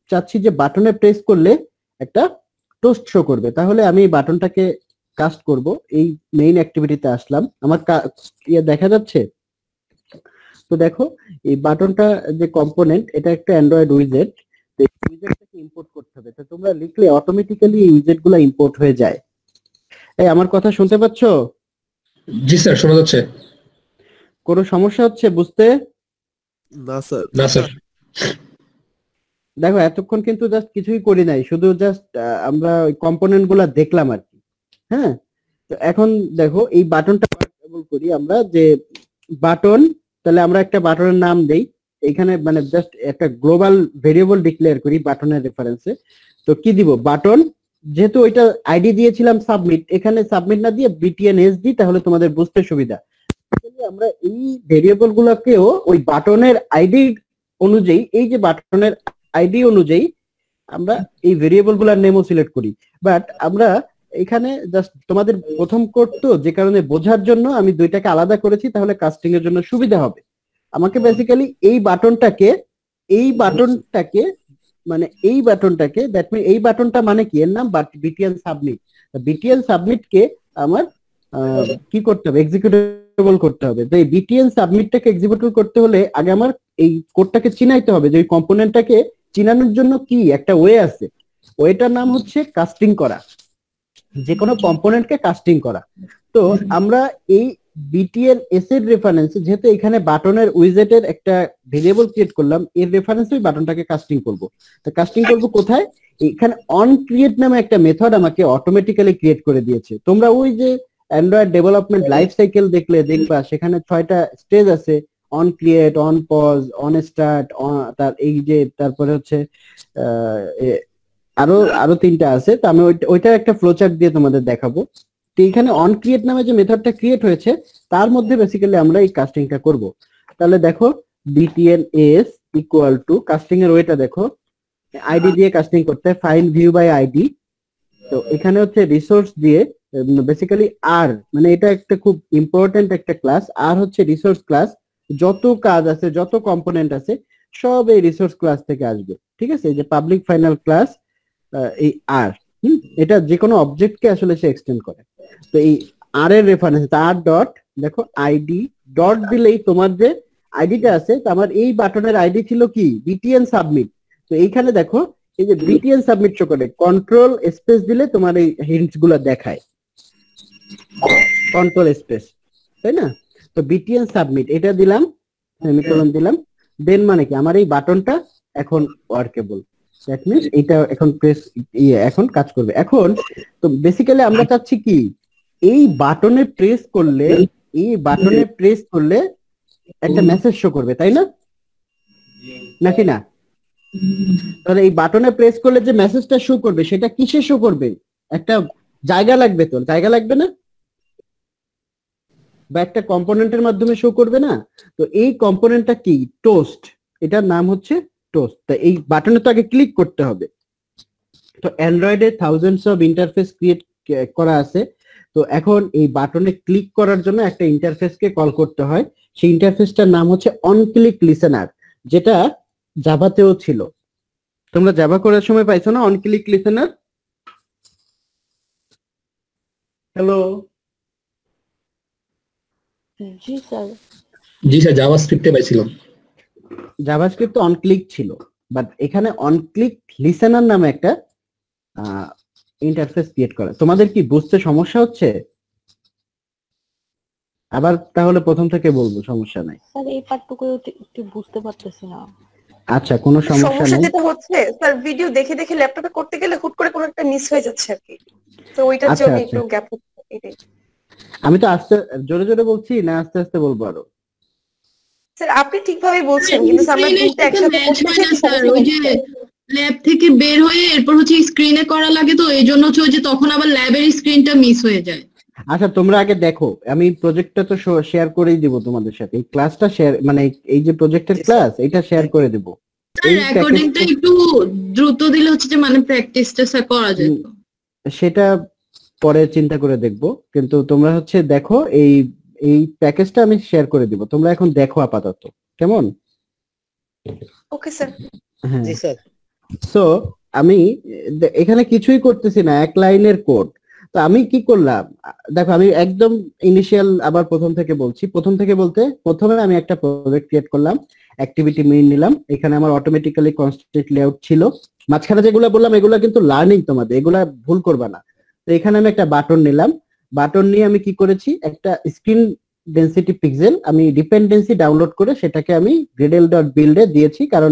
চাচ্ছি যে বাটনে প্রেস করলে একটা টোস্ট শো করবে, তাহলে আমি এই বাটনটাকে কাস্ট করব। এই মেইন অ্যাক্টিভিটিতে আসলাম, আমার দেখা যাচ্ছে। তো দেখো এই বাটনটা যে কম্পোনেন্ট, এটা একটা অ্যান্ড্রয়েড উইজেট, তো এই উইজেটটাকে ইম্পোর্ট করতে হবে। তো তোমরা লিখলে অটোমেটিক্যালি এই উইজেট গুলা ইম্পোর্ট হয়ে যায়। এই আমার কথা শুনতে পাচ্ছো? জি স্যার, শোনা যাচ্ছে। কোনো সমস্যা হচ্ছে বুঝতে? না স্যার, না স্যার। দেখো এতক্ষণ কিন্তু জাস্ট কিছুই করি নাই, শুধু জাস্ট আমরা ওই কম্পোনেন্ট গুলা দেখলাম আর কি। হ্যাঁ, তো এখন দেখো এই বাটনটা করি আমরা যে বাটন, তাহলে আমরা একটা বাটনের নাম দেই এখানে, মানে জাস্ট একটা গ্লোবাল ভেরিয়েবল ডিক্লেয়ার করি বাটনের রেফারেন্সে। তো কি দিব, বাটন, যেহেতু ওইটা আইডি দিয়েছিলাম সাবমিট, এখানে সাবমিট না দিয়ে বিটিএনএস দিই, তাহলে তোমাদের বুঝতে সুবিধা। আমরা এই ভেরিয়েবল গুলোকেও ওই বাটনের আইডি অনুযায়ী, এই যে বাটনের আইডি অনুযায়ী আমরা এই ভেরিয়েবল গুলার নেমও সিলেক্ট করি। বাট আমরা এখানে জাস্ট তোমাদের প্রথম কোড তো, যে কারণে বোঝার জন্য আমি দুইটাকে আলাদা করেছি, তাহলে কাস্টিং এর জন্য সুবিধা হবে। আমাকে বেসিক্যালি এই বাটনটাকে দ্যাট মিন এই বাটনটা মানে কি, এর নাম বিটিএন সাবমিট। বিটিএন সাবমিট কে আমার কি করতে হবে, এক্সিকিউটেবল করতে হবে। তো এই বিটিএন সাবমিটটাকে এক্সিকিউটেবল করতে হলে আগে আমার এই কোডটাকে চিনাইতে হবে, যে ওই কম্পোনেন্টটাকে চিনানোর জন্য কি একটা ওয়ে আছে, ওয়েটার নাম হচ্ছে কাস্টিং করা, যে কোনো কম্পোনেন্টকে কাস্টিং করা। তো আমরা এই বিটিএন এস এর রেফারেন্সে, যেহেতু এখানে বাটনের উইজেটের একটা ভেরিয়েবল ক্রিয়েট করলাম, এর রেফারেন্সে ওই বাটনটাকে কাস্টিং করব। তো কাস্টিং করব কোথায়, এখানে অন ক্রিয়েট নামে একটা মেথড আমাকে অটোমেটিক্যালি ক্রিয়েট করে দিয়েছে। তোমরা ওই যে অ্যান্ড্রয়েড ডেভেলপমেন্ট লাইফ সাইকেল দেখবা সেখানে 6টা স্টেজ আছে, on create, on pause, on start, তার এই যে তারপরে হচ্ছে আরো 3টা আছে। তো আমি ওইটা একটা ফ্লোচার্ট দিয়ে তোমাদের দেখাবো। তো এখানে অন ক্রিয়েট নামে যে মেথডটা ক্রিয়েট হয়েছে তার মধ্যে বেসিক্যালি আমরা এই কাস্টিংটা করব। তাহলে দেখো btns ইকুয়াল টু কাস্টিং এর ওয়েটা দেখো, আইডি দিয়ে কাস্টিং করতে হয়, ফাইন্ড ভিউ বাই আইডি। তো এখানে হচ্ছে রিসোর্স দিয়ে বেসিক্যালি আর, মানে এটা একটা খুব ইম্পর্টেন্ট একটা ক্লাস, আর হচ্ছে রিসোর্স ক্লাস। যত কাজ আছে, যত কম্পোনেন্ট আছে সব এই রিসোর্স ক্লাস থেকে আসবে। ঠিক আছে, এই যে পাবলিক ফাইনাল ক্লাস, এই আর, এটা যে কোনো অবজেক্টকে আসলে সে এক্সটেন্ড করে। তো এই আর এর রেফারেন্স আর ডট, দেখো আইডি ডট দিলেই তোমার যে আইডিটা আছে, তো আমার এই বাটনের আইডি ছিল কি বিটিএন সাবমিট। তো এইখানে দেখো এই যে বিটিএন সাবমিট শো করে, কন্ট্রোল স্পেস দিলে তোমার এই হিন্টস গুলা দেখায়, কন্ট্রোল স্পেস, তাই না? তো বিটিএন সাবমিট এটা দিলাম, সেমিকোলন দিলাম, দেন মানে কি আমার এই বাটনটা এখন ওয়ার্কেবল, দ্যাট মিন্স এটা এখন প্রেস এখন কাজ করবে। এখন তো বেসিক্যালি আমরা চাচ্ছি কি, এই বাটনে প্রেস করলে একটা মেসেজ শো করবে, তাই না, নাকি না? তাহলে এই বাটনে প্রেস করলে যে মেসেজটা শো করবে সেটা কিসে শো করবে, একটা জায়গা লাগবে, তো জায়গা লাগবে না, বা একটা কম্পোনেন্টের মাধ্যমে শো করবে না? তো এই কম্পোনেন্টটা কি, টোস্ট, এটার নাম হচ্ছে টোস্ট। তো এই বাটনে তো আগে ক্লিক করতে হবে। তো অ্যান্ড্রয়েডে থাউজেন্ডস অফ ইন্টারফেস ক্রিয়েট করা আছে। তো এখন এই বাটনে ক্লিক করার জন্য একটা ইন্টারফেসকে কল করতে হয়, সেই ইন্টারফেসটার নাম হচ্ছে অন ক্লিক লিসেনার, যেটা জাভাতেও ছিল। তোমরা জাভা করার সময় পাইছো না অন ক্লিক লিসেনার? হ্যালো, জি স্যার। জি স্যার, জাভাস্ক্রিপ্টে পাইছিলাম। জাভাস্ক্রিপ্ট অন ক্লিক ছিল, বাট এখানে অন ক্লিক লিসেনার নামে একটা ইন্টারফেস ক্রিয়েট করা। তোমাদের কি বুঝতে সমস্যা হচ্ছে? আবার তাহলে প্রথম থেকে বলবো, সমস্যা নাই। স্যার এই পার্টটুকু একটু বুঝতে পারতেছি না। আচ্ছা, কোনো সমস্যা সমস্যা নাই। যেটা হচ্ছে স্যার, ভিডিও দেখে দেখে ল্যাপটপে করতে গেলে হুট করে কোনো একটা মিস হয়ে যাচ্ছে আর কি, তো ওইটার আচ্ছা জন্য আচ্ছা, একটু গ্যাপ হচ্ছে এটাই। আমি তো আস্তে জোরে জোরে বলছি না আস্তে আস্তে বলবো আরো? স্যার আপনি ঠিকভাবে বলছেন, কিন্তু আমরা স্ক্রিনের দুটো সাথে একসাথে ম্যাচ করতে হয় গিয়ে না একটু স্যার, সমস্যা ওই যে হচ্ছে। ল্যাব থেকে বের হয়ে এরপর হচ্ছে স্ক্রিনে করা লাগে, তো এই জন্য হচ্ছে ওই যে তখন আবার ল্যাবের স্ক্রিনটা মিস হয়ে যায়। আচ্ছা, তোমরা আগে দেখো, আমি প্রজেক্টটা তো শেয়ার করেই দিব তোমাদের সাথে। এই ক্লাসটা শেয়ার, মানে এই যে প্রজেক্টের ক্লাস, এটা শেয়ার করে দেব। স্যার রেকর্ডিংটা একটু দ্রুত দিলে হচ্ছে যে মানে প্র্যাকটিসটা স্যার করা যেত। সেটা পরে চিন্তা করে দেখব, কিন্তু তোমরা হচ্ছে দেখো, এই এই প্যাকেজটা আমি শেয়ার করে দিব, তোমরা এখন দেখো আপাতত, কেমন? Okay sir. হ্যাঁ, জি স্যার। সো আমি এখানে কিছুই করতেছি না, এক লাইনের কোড। তো আমি কি করলাম দেখো, আমি একদম ইনিশিয়াল আবার প্রথম থেকে বলছি। প্রথম থেকে বলতে প্রথমে আমি একটা প্রজেক্ট ক্রিয়েট করলাম, অ্যাক্টিভিটি মেইন নিলাম, এখানে আমার অটোমেটিক্যালি কনস্ট্যান্ট লেআউট ছিল। মাঝখানে যেগুলো বললাম এগুলো কিন্তু লার্নিং, তোমাদের এগুলা ভুল করবা না। তো এখানে আমি একটা বাটন নিলাম, বাটন নিয়ে আমি কি করেছি, একটা স্ক্রিন ডেনসিটি পিক্সেল আমি ডিপেন্ডেন্সি ডাউনলোড করে সেটাকে আমি gradle.build এ দিয়েছি, কারণ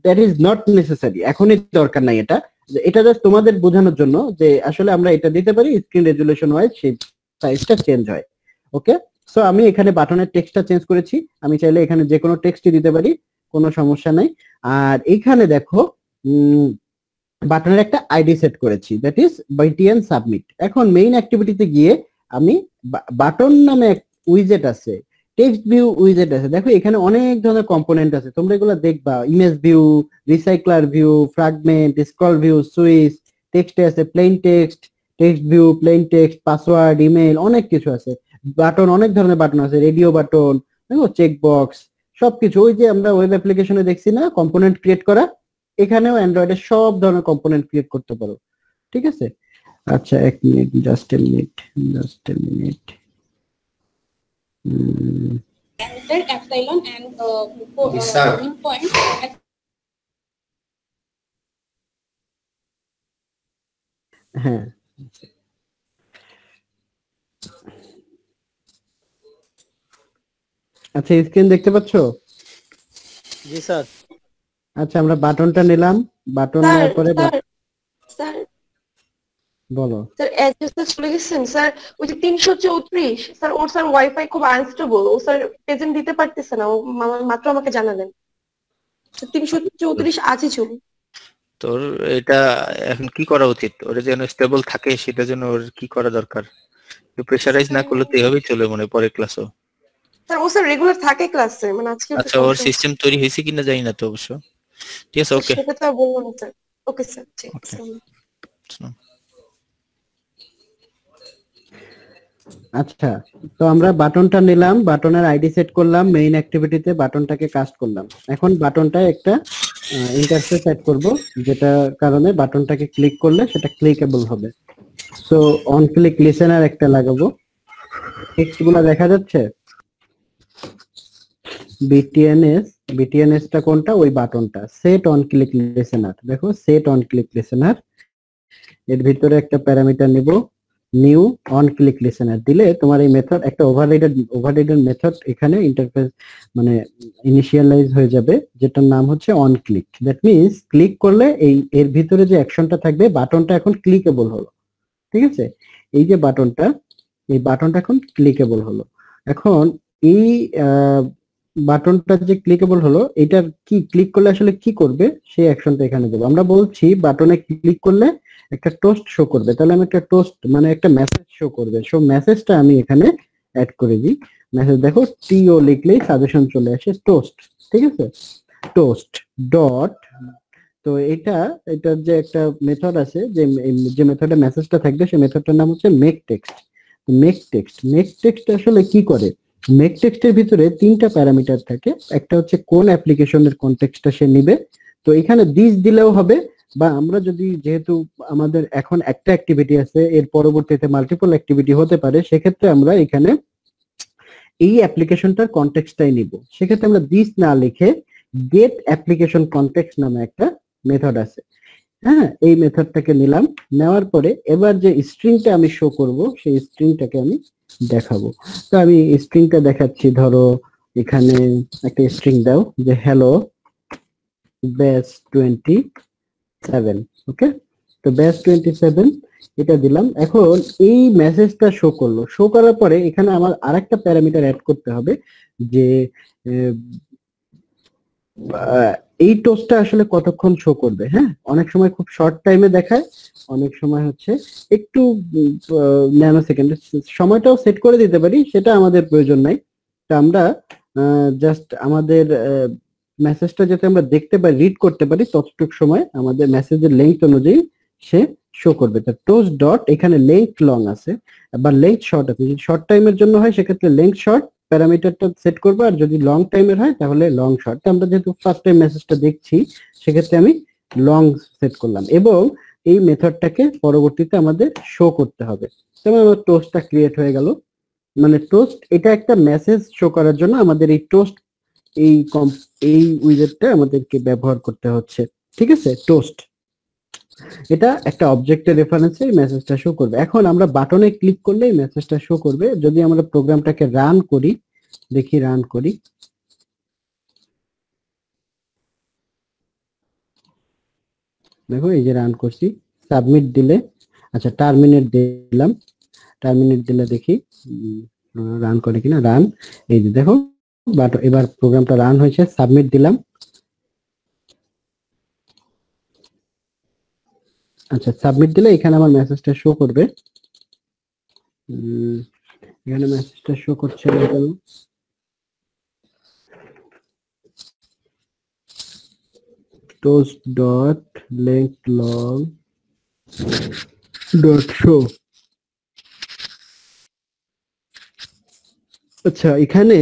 দ্যাট ইজ নট নেসেসারি, এখনই দরকার নাই এটা। এটা জাস্ট তোমাদের বোঝানোর জন্য যে আসলে আমরা এটা দিতে পারি, স্ক্রিন রেজুলেশন ওয়াইজ সেই সাইজটা চেঞ্জ হয়। ওকে, সো আমি এখানে বাটনের টেক্সটটা চেঞ্জ করেছি, আমি চাইলে এখানে যে কোনো টেক্সটই দিতে পারি, কোনো সমস্যা নাই। আর এইখানে দেখো বাটনের একটা আইডি সেট করেছি, দ্যাট ইজ BTN সাবমিট। এখন মেইন অ্যাক্টিভিটিতে গিয়ে আমি বাটন নামে এক উইজেট আছে, টেক্সট ভিউ উইজেট আছে। দেখো এখানে অনেক ধরনের কম্পোনেন্ট আছে, তোমরা এগুলো দেখবা, image view, recycler view, fragment, scroll view, switch, text আছে, plain text, text view, plain text, password, email, অনেক কিছু আছে। বাটন, অনেক ধরনের বাটন আছে, রেডিও বাটন, দেখো চেক বক্স, সবকিছু। ওই যে আমরা ওয়েব অ্যাপ্লিকেশনে দেখছি না কম্পোনেন্ট ক্রিয়েট করা, এখানেও অ্যান্ড্রয়েডে সব ধরনের কম্পোনেন্ট ক্রিয়েট করতে পারো। ঠিক আছে, আচ্ছা এক minute, just a minute, just a minute. epsilon and point. হ্যাঁ, আচ্ছা স্ক্রিন দেখতে পাচ্ছ? জি স্যার। আচ্ছা, আমরা বাটনটা নিলাম, বাটন নেওয়ার পরে স্যার বলো। স্যার অ্যাড্রেসটা চলে গেছেন স্যার, ওই যে 334 স্যার, ওর স্যার ওয়াইফাই খুব আনস্টেবল, ও স্যার প্রেজেন্ট দিতে পারতেছে না, ও মাত্র আমাকে জানালেন। 334 আছে চলুন। তোর এটা এখন কি করা উচিত? ওর যেন স্টেবল থাকে, সেটা জন্য ওর কি করা দরকার? প্রেসারাইজ না করলে তো এভাবেই চলে মনে পরের ক্লাসও। স্যার ও স্যার রেগুলার থাকে ক্লাসে, মানে আজকে আচ্ছা, ওর সিস্টেম তৈরি হয়েছে কিনা জানি না তো অবশ্য। ঠিক আছে, ওকে, সেটা তো বললাম স্যার। ওকে স্যার, ঠিক আছে। আচ্ছা, তো আমরা বাটনটা নিলাম, বাটনের আইডি সেট করলাম, মেইন অ্যাক্টিভিটিতে বাটনটাকে কাস্ট করলাম। এখন বাটনটা একটা ইন্টারফেস সেট করব, যেটা কারণে বাটনটাকে ক্লিক করলে সেটা ক্লিকেবল হবে। সো অন ক্লিক লিসেনার একটা লাগাবো। টেক্সটগুলো দেখা যাচ্ছে? বিটিএনএস টা কোনটা? ওই বাটনটা, সেট অন ক্লিক লিসেনার। দেখো সেট অন ক্লিক লিসেনার, এর ভিতরে একটা প্যারামিটার নিব, নিউ অন ক্লিক লিসেনার দিলে তোমার এই মেথড একটা ওভাররাইডেড মেথড এখানে ইন্টারফেস মানে ইনিশিয়ালাইজ হয়ে যাবে, যেটার নাম হচ্ছে on click. That means click করলে এই এর ভিতরে যে অ্যাকশনটা থাকবে, বাটনটা এখন ক্লিকেবল হলো। ঠিক আছে, এই যে বাটনটা, এই বাটনটা এখন ক্লিকেবল হলো। এখন এই বাটনটা যে ক্লিকেবল হলো, এটার কি ক্লিক করলে আসলে কি করবে সেই অ্যাকশনটা এখানে দেবো। আমরা বলছি বাটনে ক্লিক করলে একটা টোস্ট শো করবে, তাহলে আমি একটা টোস্ট মানে একটা মেসেজ শো করবে। সো মেসেজটা আমি এখানে অ্যাড করে দিই। মেসেজ দেখো টিও লিখলেই সাজেশন চলে আসে, টোস্ট। ঠিক আছে, টোস্ট ডট, তো এটার যে একটা মেথড আছে, যে মেথডে মেসেজটা থাকবে সেই মেথডটার নাম হচ্ছে মেক টেক্সট। মেক টেক্সট আসলে কি করে? মেক টেক্সটের ভিতরে তিনটা প্যারামিটার থাকে, একটা হচ্ছে কোন অ্যাপ্লিকেশনের কনটেক্সটটা সে নিবে, তো এখানে দিস দিলেও হবে, বা আমরা যদি যেহেতু আমাদের এখন একটা অ্যাক্টিভিটি আছে, এর পরবর্তীতে মাল্টিপল অ্যাক্টিভিটি হতে পারে, সেক্ষেত্রে আমরা এখানে এই অ্যাপ্লিকেশনটার কনটেক্সটটাই নিব। সেক্ষেত্রে আমরা দিস না লিখে গেট অ্যাপ্লিকেশন কনটেক্সট নামে একটা মেথড আছে, হ্যাঁ, এই মেথডটাকে নিলাম। নেওয়ার পরে এবার যে স্ট্রিংটা আমি শো করব, সেই স্ট্রিংটাকে আমি দেখাবো। তো আমি স্ট্রিংটা দেখাচ্ছি, ধরো এখানে একটা স্ট্রিং দাও যে হ্যালো ব্যাচ 27, ওকে? তো ব্যাচ 27 এটা দিলাম। এখন এই মেসেজটা শো করলো, শো করার পরে এখানে আমার আরেকটা প্যারামিটার অ্যাড করতে হবে যে এই টোস্টটা আসলে কতক্ষণ শো করবে। হ্যাঁ, অনেক সময় খুব শর্ট টাইমে দেখায়, অনেক সময় হচ্ছে একটু ন্যানো সেকেন্ড, সময়টাও সেট করে দিতে পারি, সেটা আমাদের প্রয়োজন নাই। তো আমরা জাস্ট আমাদের মেসেজটা যাতে আমরা দেখতে পারি, রিড করতে পারি, ততটুকু সময় আমাদের মেসেজের লেংথ অনুযায়ী সে শো করবে। তো টোস্ট ডট এখানে লেংথ লং আছে বা লেংথ শর্ট আছে। যদি শর্ট টাইমের জন্য হয় সেক্ষেত্রে লেংথ শর্ট প্যারামিটারটা সেট করবো, আর যদি লং টাইমের হয় তাহলে লং শর্ট। আমরা যেহেতু ফার্স্ট টাইম মেসেজটা দেখছি সেক্ষেত্রে আমি লং সেট করলাম, এবং এই মেথডটাকে পরবর্তীতে আমাদের শো করতে হবে। তবে আমার টোস্টটা ক্রিয়েট হয়ে গেল। মানে টোস্ট এটা একটা মেসেজ শো করার জন্য আমাদের এই টোস্ট এই উইজেটটা আমাদেরকে ব্যবহার করতে হচ্ছে। ঠিক আছে, টোস্ট এটা একটা অবজেক্টের রেফারেন্সে এই মেসেজটা শো করবে। এখন আমরা বাটনে ক্লিক করলে এই মেসেজটা শো করবে। যদি আমরা প্রোগ্রামটাকে রান করি, দেখি রান করি, দেখো এই যে রান করছি, সাবমিট দিলে, আচ্ছা টার্মিনেট দিলাম, টার্মিনেট দিলে দেখি রান করে কিনা। রান, এই যে দেখো বাট এবার প্রোগ্রামটা রান হয়েছে। সাবমিট দিলাম, আচ্ছা সাবমিট দিলে এখানে আমার মেসেজটা শো করবে। এখানে মেসেজটা শো করছে না কেন? toast dot length long dot show। আচ্ছা এখানে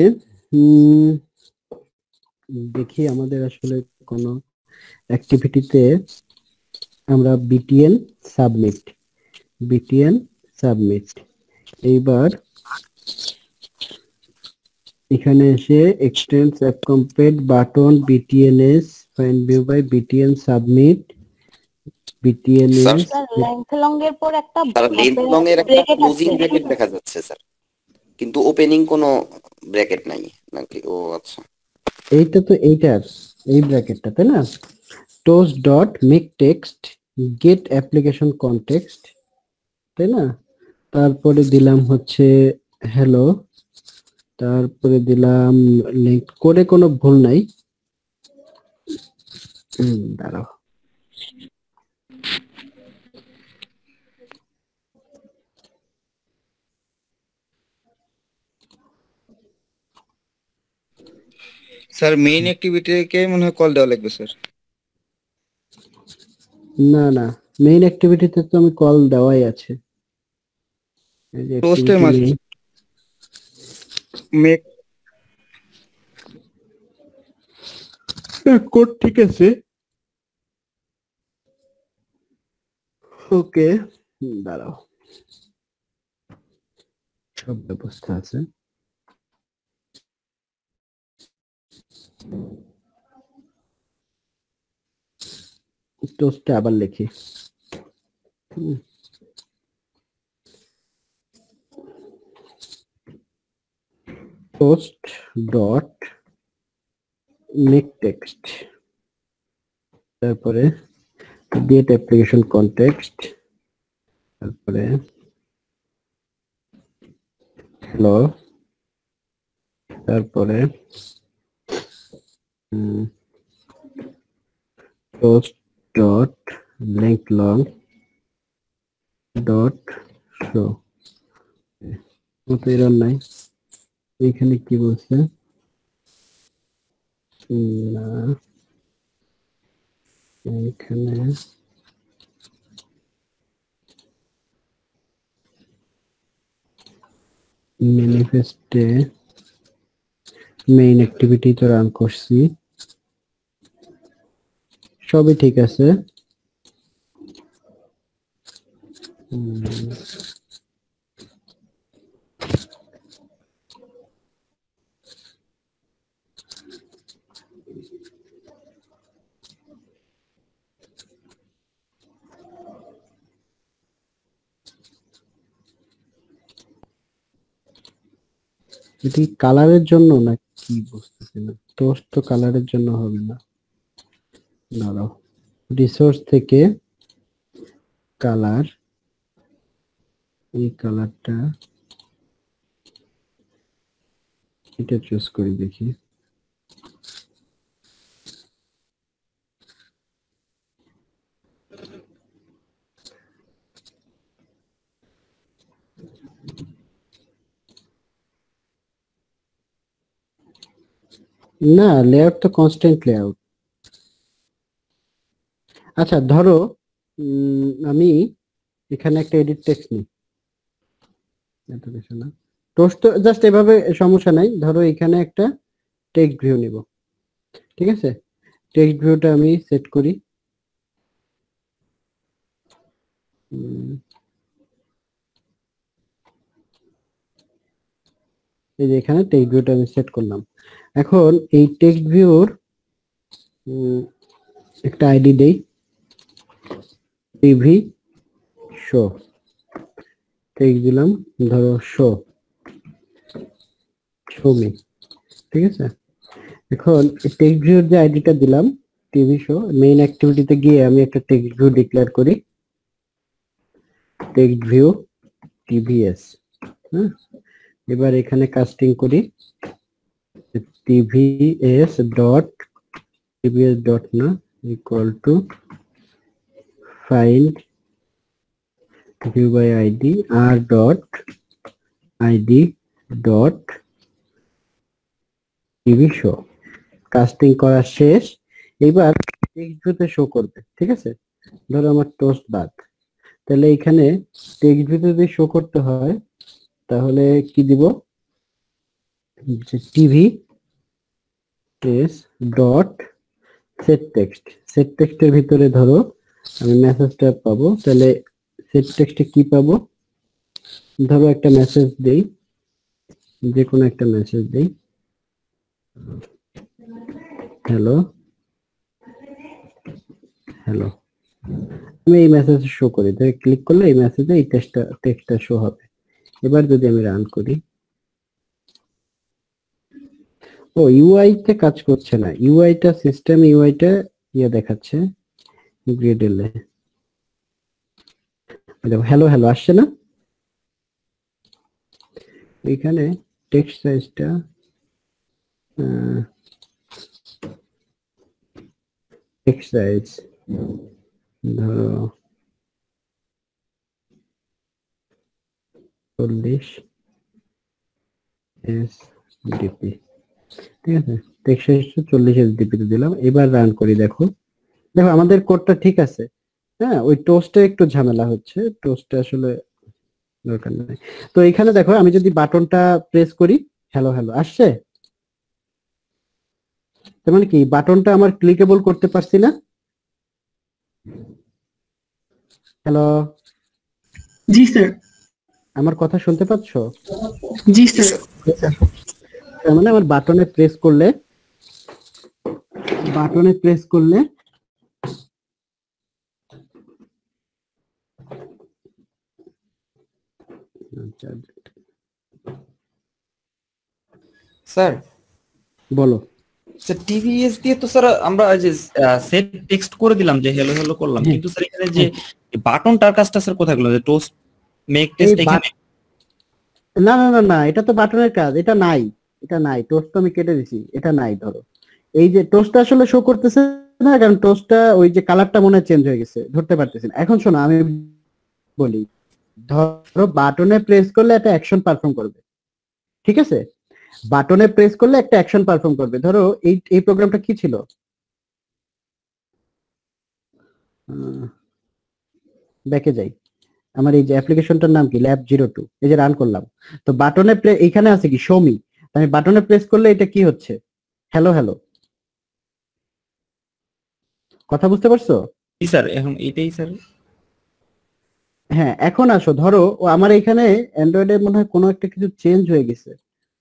দেখি আমাদের আসলে কোন অ্যাক্টিভিটিতে আমরা btn সাবমিট এইবার এখানে এসে extends AppCompat button btns find view by btn submit btns sir length long এর পর একটা লেন্থ লং এর একটা ব্রেকেট ক্লোজিং আছে। ব্র্যাকেট দেখা যাচ্ছে স্যার, কিন্তু ওপেনিং কোনো ব্র্যাকেট নাই নাকি? ও আচ্ছা, এইটা তো এইটার এই ব্র্যাকেটটা তাই না? toast dot make text get application context, তাই না? তারপরে দিলাম হচ্ছে হ্যালো, তারপরে দিলাম লিংক করে, কোনো ভুল নাই। দাঁড়াও, স্যার মেইন অ্যাক্টিভিটিকে মনে হয় কল দেওয়া লাগবে স্যার। না না, মেইন অ্যাক্টিভিটিতে তো আমি কল দেওয়াই আছে। এই যে টোস্টের মাঝে মেক কোড ঠিক আছে, ওকে। দাঁড়াও, সব ব্যবস্থা আছে। টোস্টে আবার লিখি, toast dot make text, তারপরে get application context, তারপরে হ্যালো, তারপরে toast dot length long dot show। তো এরকম নাই, এইখানে কি বলছে? না এইখানে ম্যানিফেস্টে মেইন অ্যাক্টিভিটি তো রান করছি, সবই ঠিক আছে। এটি কালারের জন্য না কি বুঝতেছি না, টোস্ট তো কালারের জন্য হবে না। দাঁড়াও, রিসোর্স থেকে কালার, এই কালারটা এটা চুজ করি দেখি। না, লেআউট তো কনস্ট্যান্ট লেআউট। আচ্ছা ধরো আমি এখানে একটা এডিট টেক্সট নিই, এত কিছু না, টোস্ট তো জাস্ট এভাবে, সমস্যা নাই। ধরো এখানে একটা টেক্সট ভিউ নিব, ঠিক আছে? টেক্সট ভিউটা আমি সেট করি, এই যে এখানে টেক্সট ভিউটা আমি সেট করলাম। এখন এই টেক্সট ভিউর একটা আইডি দেই, টিভি শো, টেক্সট দিলাম ধরো শো মি, ঠিক আছে? এখন টেক্সট ভিউর যে আইডিটা দিলাম টিভি শো, মেইন অ্যাক্টিভিটিতে গিয়ে আমি একটা টেক্সট ভিউ ডিক্লেয়ার করি, টেক্সট ভিউ টিভিএস। হ্যাঁ, এবার এখানে কাস্টিং করি টিভিএস ডট না equal to find view by ID R dot ID dot TV show. Casting করা শেষ, এবার টেক্সট ভিউতে শো করবে, ঠিক আছে? ধরো আমার টোস্ট বাদ, তাহলে এখানে টেক্সট ভিউতে যদি শো করতে হয় তাহলে কি দিব, TV S dot set text. Set টেক্সটের ভিতরে ধরো আমি মেসেজটা পাবো, তাহলে সেট টেক্সটে কি পাবো, ধরো একটা মেসেজ দেই, যে কোনো একটা মেসেজ দেই, হ্যালো হ্যালো। আমি এই মেসেজ শো করি, তাহলে ক্লিক করলে এই মেসেজে এই টেক্সটটা শো হবে। এবার যদি আমি রান করি, ও ইউআই তে কাজ করছে না, ইউআইটা সিস্টেম ইউআইটা দেখাচ্ছে গ্রেডেলে, হ্যালো হ্যালো আসছে না। এখানে টেক্সট সাইজটা টেক্সট সাইজ ধরো 40 এসডিপি, ঠিক আছে? টেক্সট সাইজটা 40 এসডিপি তে দিলাম। এবার রান করি, দেখো দেখো আমাদের কোডটা ঠিক আছে। হ্যাঁ, ওই টোস্টে একটু ঝামেলা হচ্ছে, টোস্টে আসলে দরকার নেই। তো এখানে দেখো আমি যদি বাটনটা প্রেস করি, হ্যালো হ্যালো আসছে, তার মানে কি বাটনটা আমার ক্লিকেবল করতে পারছি না। হ্যালো, জি স্যার। আমার কথা শুনতে পাচ্ছ? জি স্যার। তার মানে আমার বাটনে প্রেস করলে স্যার বলো। স্যার টিভিএস দিয়ে তো স্যার আমরা যে সেট টেক্সট করে দিলাম, যে হ্যালো হ্যালো করলাম, কিন্তু স্যার এখানে যে বাটনটার কাজটা স্যার কোথায় গেল, যে টোস্ট মেক টেক্সট এখানে? না না না না, এটা তো বাটনের কাজ, এটা নাই, এটা নাই, টোস্ট তো আমি কেটে দিছি, এটা নাই। ধরো এই যে টোস্টটা আসলে শো করতেছে না, কারণ টোস্টটা ওই যে কালারটা মনে চেঞ্জ হয়ে গেছে, ধরতে পারতেছি না। এখন শোনো আমি বলি, ধরো বাটনে প্রেস করলে একটা অ্যাকশন পারফর্ম করবে, ঠিক আছে? বাটনে প্রেস করলে একটা অ্যাকশন পারফর্ম করবে। ধরো এই প্রোগ্রামটা কি ছিল, ব্যাকে যাই, আমার এই যে অ্যাপ্লিকেশনটার নাম কি, ল্যাব02, এই যে রান করলাম। তো বাটনে এখানে আছে কি শো মি, আমি বাটনে প্রেস করলে এটা কি হচ্ছে, হ্যালো হ্যালো। কথা বুঝতে পারছো? জি স্যার, এখন এটাই স্যার। হ্যাঁ, এখন আসো, ধরো ও আমার এখানে অ্যান্ড্রয়েডে মনে হয় কোনো একটা কিছু চেঞ্জ হয়ে গেছে,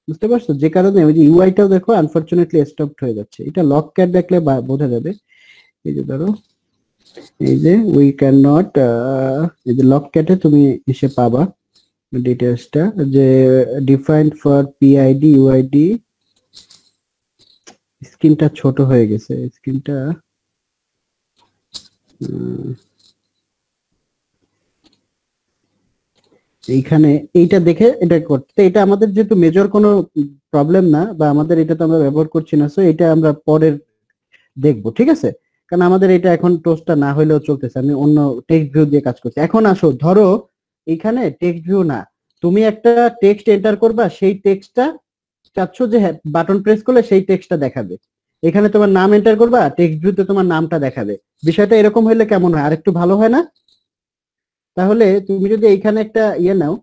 বুঝতে পারছো? যে কারণে ওই যে ইউআইটাও দেখো আনফরচুনেটলি স্টপড হয়ে যাচ্ছে। এটা লক ক্যাট দেখলে বোঝা যাবে। এই যে ধরো এই যে উই ক্যান নট, এই যে লক ক্যাটে তুমি এসে পাবা ডিটেইলসটা যে ডিফাইন্ড ফর পিআইডি ইউআইডি স্ক্রিনটা ছোট হয়ে গেছে স্ক্রিনটা এইখানে এইটা দেখে এটা করতে এটা আমাদের যেহেতু মেজর কোনো প্রবলেম না বা আমাদের এটা তো আমরা ব্যবহার করছি না সো এটা আমরা পরের দেখবো ঠিক আছে কারণ আমাদের এটা এখন টোস্টটা না হইলেও চলতেছে আমি অন্য টেক্সট ভিউ দিয়ে কাজ করছি এখন আসো ধরো এইখানে টেক্সট ভিউ না তুমি একটা টেক্সট এন্টার করবা সেই টেক্সটটা চাচ্ছ যে বাটন প্রেস করলে সেই টেক্সটটা দেখাবে এখানে তোমার নাম এন্টার করবা টেক্সট ভিউতে তোমার নামটা দেখাবে বিষয়টা এরকম হইলে কেমন হয় আরেকটু ভালো হয় না তাহলে তুমি যদি এইখানে একটা ইয়ে নাও